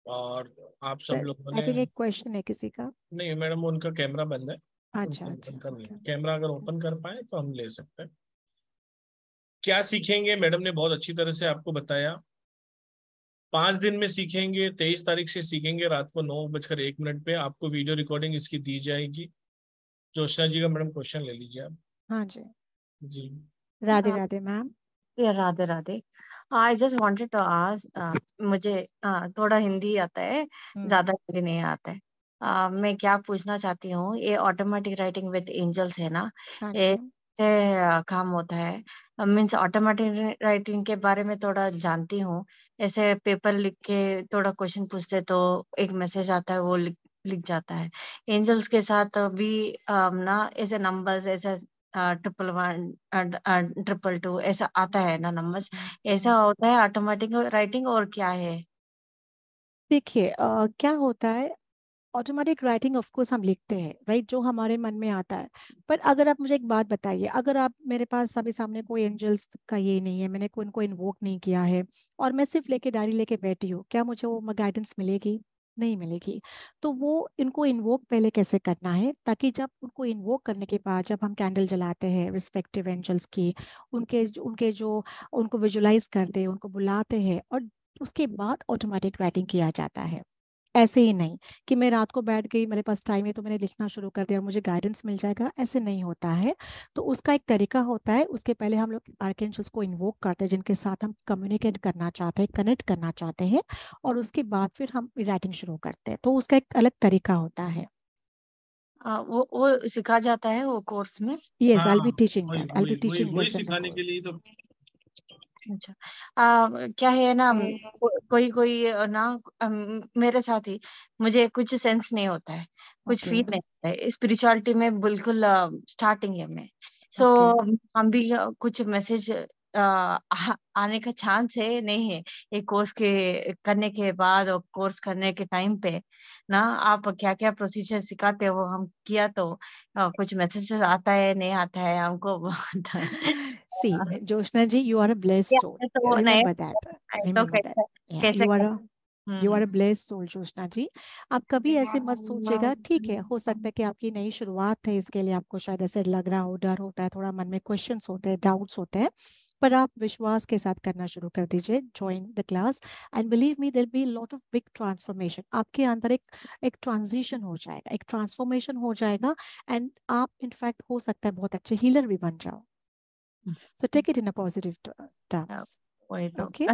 और आप सब लोगों आई ने, थिंक एक क्वेश्चन है किसी का। नहीं मैडम, उनका कैमरा बंद है, अच्छा उनको अच्छा ओपन कर ओके। लें। कैमरा अगर ओपन कर पाए तो हम ले सकते हैं। क्या सीखेंगे, मैडम ने बहुत अच्छी तरह से आपको बताया। 5 दिन में सीखेंगे, 23 तारीख से सीखेंगे। रात को 9:01 पे आपको वीडियो रिकॉर्डिंग इसकी दी जाएगी। जोशना जी का मैडम क्वेश्चन ले लीजिए आप। हाँ जी, जी Radhe Radhe ma'am. Radhe Radhe. I just wanted to ask, मुझे थोड़ा हिंदी आता है, ज्यादा हिंदी नहीं आता है। मैं क्या पूछना चाहती हूँ, ये ऑटोमेटिक राइटिंग विद एंजल्स है ना, हाँ ये जी। काम होता है? मीन्स ऑटोमेटिक राइटिंग के बारे में थोड़ा जानती हूँ। ऐसे पेपर लिख के थोड़ा क्वेश्चन पूछते तो एक मैसेज आता है, वो लिख जाता है। एंजल्स के साथ भी ना ऐसे नंबर्स, ऐसे 111 222 ऐसा आता है ना नंबर्स, ऐसा होता है ऑटोमेटिक राइटिंग और क्या है? देखिए क्या होता है, ऑटोमेटिक राइटिंग ऑफ कोर्स हम लिखते हैं राइट, जो हमारे मन में आता है। पर अगर आप मुझे एक बात बताइए, अगर आप मेरे पास अभी सामने कोई एंजल्स का ये नहीं है, मैंने कोई उनको इन्वोक नहीं किया है और मैं सिर्फ लेके डायरी लेके बैठी हूँ, क्या मुझे वो गाइडेंस मिलेगी? नहीं मिलेगी। तो वो इनको इन्वोक पहले कैसे करना है, ताकि जब उनको इन्वोक करने के बाद जब हम कैंडल जलाते हैं रिस्पेक्टिव एंजल्स की, उनके जो उनको विजुलाइज करते हैं, उनको बुलाते हैं, और उसके बाद ऑटोमेटिक राइटिंग किया जाता है। ऐसे ही नहीं कि मैं रात को बैठ गई, मेरे पास टाइम है तो मैंने लिखना शुरू कर दिया, मुझे गाइडेंस मिल जाएगा, ऐसे नहीं होता है। तो उसका एक तरीका होता है। उसके पहले हम लोग आर्कएंजल्स को इन्वोक करते हैं, जिनके साथ हम कम्युनिकेट करना चाहते हैं, कनेक्ट करना चाहते हैं, और उसके बाद फिर हम राइटिंग शुरू करते हैं। तो उसका एक अलग तरीका होता है। वो सिखा जाता है वो कोर्स में? यस, हाँ, आई बी टीचिंग वही दैट, आई बी वही वही टीचिंग वही दिस इन द सिखाने के लिए कोर्स। तो। अच्छा। क्या है ना, कोई कोई ना, मेरे साथ ही मुझे कुछ सेंस नहीं होता है, कुछ ओके फील नहीं होता है स्पिरिचुअलिटी में, बिल्कुल स्टार्टिंग है मैं। So okay. हम भी कुछ मैसेज आने का चांस है नहीं है, ये कोर्स के करने के बाद और कोर्स करने के टाइम पे ना, आप क्या क्या प्रोसीजर सिखाते हो, हम किया तो कुछ मैसेजेस आता है नहीं आता है हमको सी Joshna ji, you are a blessed soul, तो नहीं रिमेंबर दैट, तो रिमेंबर दैट। कैसे यू आर कर? You are a hmm. Blessed soul Joshna ji. आप कभी ऐसे मत सोचिएगा, ठीक है, हो सकता है कि आपकी नई शुरुआत है, इसके लिए आपको शायद ऐसे लग रहा हो, डर होता है, थोड़ा मन में क्वेश्चंस होते हैं, डाउट्स होते हैं, पर आप विश्वास के साथ करना शुरू कर दीजिए। Join the class and believe me, there be lot of big transformation. आपके अंदर एक ट्रांजिशन हो जाएगा, एक ट्रांसफॉर्मेशन हो जाएगा, एंड आप इनफैक्ट हो सकता है बहुत अच्छे हीलर भी बन जाओ। So take it in a positive terms. वही तो ओके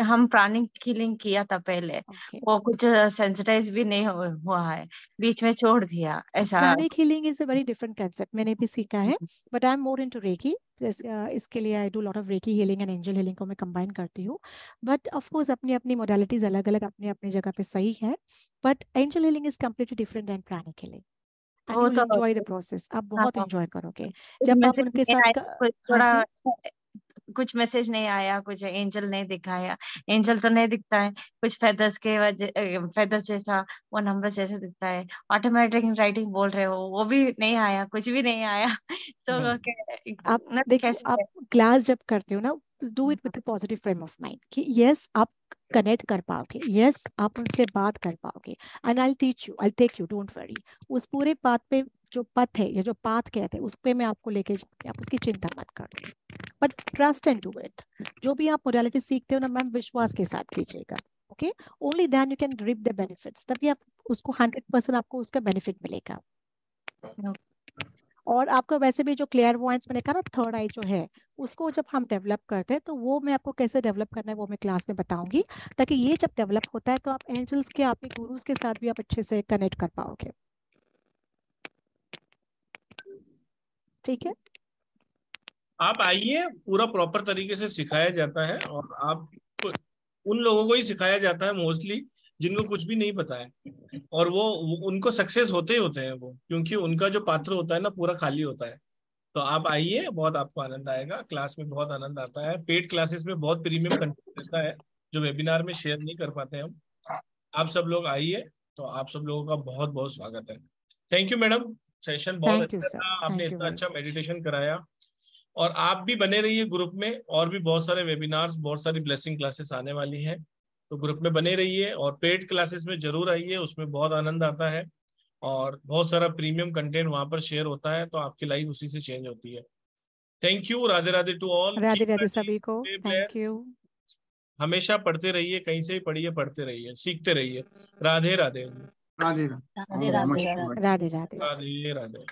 हम प्राणिक हीलिंग किया था पहले, ओके। वो कुछ सेंसिटाइज भी नहीं हुआ है, बीच में छोड़ दिया ऐसा। Pranic healing is a very different concept, मैंने भी सीखा है, but I am more into reiki. इसके लिए I do lot of reiki healing and angel healing को मैं कंबाइन करती हूँ। बट ऑफ कोर्स अपनी अपनी मोडालिटीज अलग अलग, अपनी अपनी जगह पे सही है। But angel healing is completely different than pranic healing, and वो यू विल तो एंजॉय द प्रोसेस, आप बहुत हाँ, एंजॉय करोगे कुछ जब आप मैसेज उनके नहीं साथ आया, कुछ हाँ थोड़ा जी। कुछ मैसेज नहीं आया, कुछ एंजल नहीं दिखाया, एंजल तो नहीं दिखता है, कुछ फेदर्स के वजह, फेदर्स जैसा वो नंबर जैसे दिखता है। ऑटोमेटिक राइटिंग बोल रहे हो, वो भी नहीं आया, कुछ भी नहीं आया सो नहीं, आप देखो, आप कैसे? क्लास जब करते हो ना, do it with positive frame of mind कि यस आप कनेक्ट कर पाओगे, यस आप उनसे बात कर पाओगे, and I teach you, I take you, don't worry. उस पूरे पाथ पे, जो पथ है या जो पाथ कहते हैं, उस पे मैं आपको लेके जाऊंगी, आप उसकी चिंता मत करो, but trust and do it. जो भी आप मोडालिटी सीखते हो ना मैम, विश्वास के साथ कीजिएगा। Okay, only then you can reap the benefits, तभी आप उसको 100% आपको उसका बेनिफिट मिलेगा। और आपका वैसे भी जो क्लियर वॉइंस मैंने कहा ना, थर्ड आई जो है, उसको जब हम डेवलप करते हैं, तो वो मैं आपको कैसे डेवलप करना है वो मैं क्लास में बताऊंगी, ताकि ये जब डेवलप होता है तो आप एंजल्स के, आपके गुरुज के साथ भी आप अच्छे से कनेक्ट कर पाओगे। ठीक है, आप आइए, पूरा प्रॉपर तरीके से सिखाया जाता है। और आप उन लोगों को ही सिखाया जाता है मोस्टली जिनको कुछ भी नहीं पता है, और वो उनको सक्सेस होते ही होते हैं वो, क्योंकि उनका जो पात्र होता है ना पूरा खाली होता है। तो आप आइए, बहुत आपको आनंद आएगा, क्लास में बहुत आनंद आता है। पेड क्लासेस में बहुत प्रीमियम कंटेंट रहता है जो वेबिनार में शेयर नहीं कर पाते हम। आप सब लोग आइए, तो आप सब लोगों का बहुत बहुत स्वागत है। थैंक यू मैडम, सेशन बहुत थैंक यू अच्छा सर, था, आपने थैंक यू इतना वेरी अच्छा मच। मेडिटेशन कराया। और आप भी बने रहिए ग्रुप में, और भी बहुत सारे वेबिनार्स, बहुत सारी ब्लेसिंग क्लासेस आने वाली हैं, तो ग्रुप में बने रहिए और पेड क्लासेस में जरूर आइए, उसमें बहुत आनंद आता है और बहुत सारा प्रीमियम कंटेंट वहां पर शेयर होता है, तो आपकी लाइफ उसी से चेंज होती है। Thank you, Radhe Radhe to all, Radhe keep Radhe learning, सभी को, स्टे थैंक ब्लेस्ड। यू। हमेशा पढ़ते रहिए, कहीं से ही पढ़िए, पढ़ते रहिए, सीखते रहिए। राधे राधे। राधे राधे राधे। राधे। राधे राधे। राधे राधे।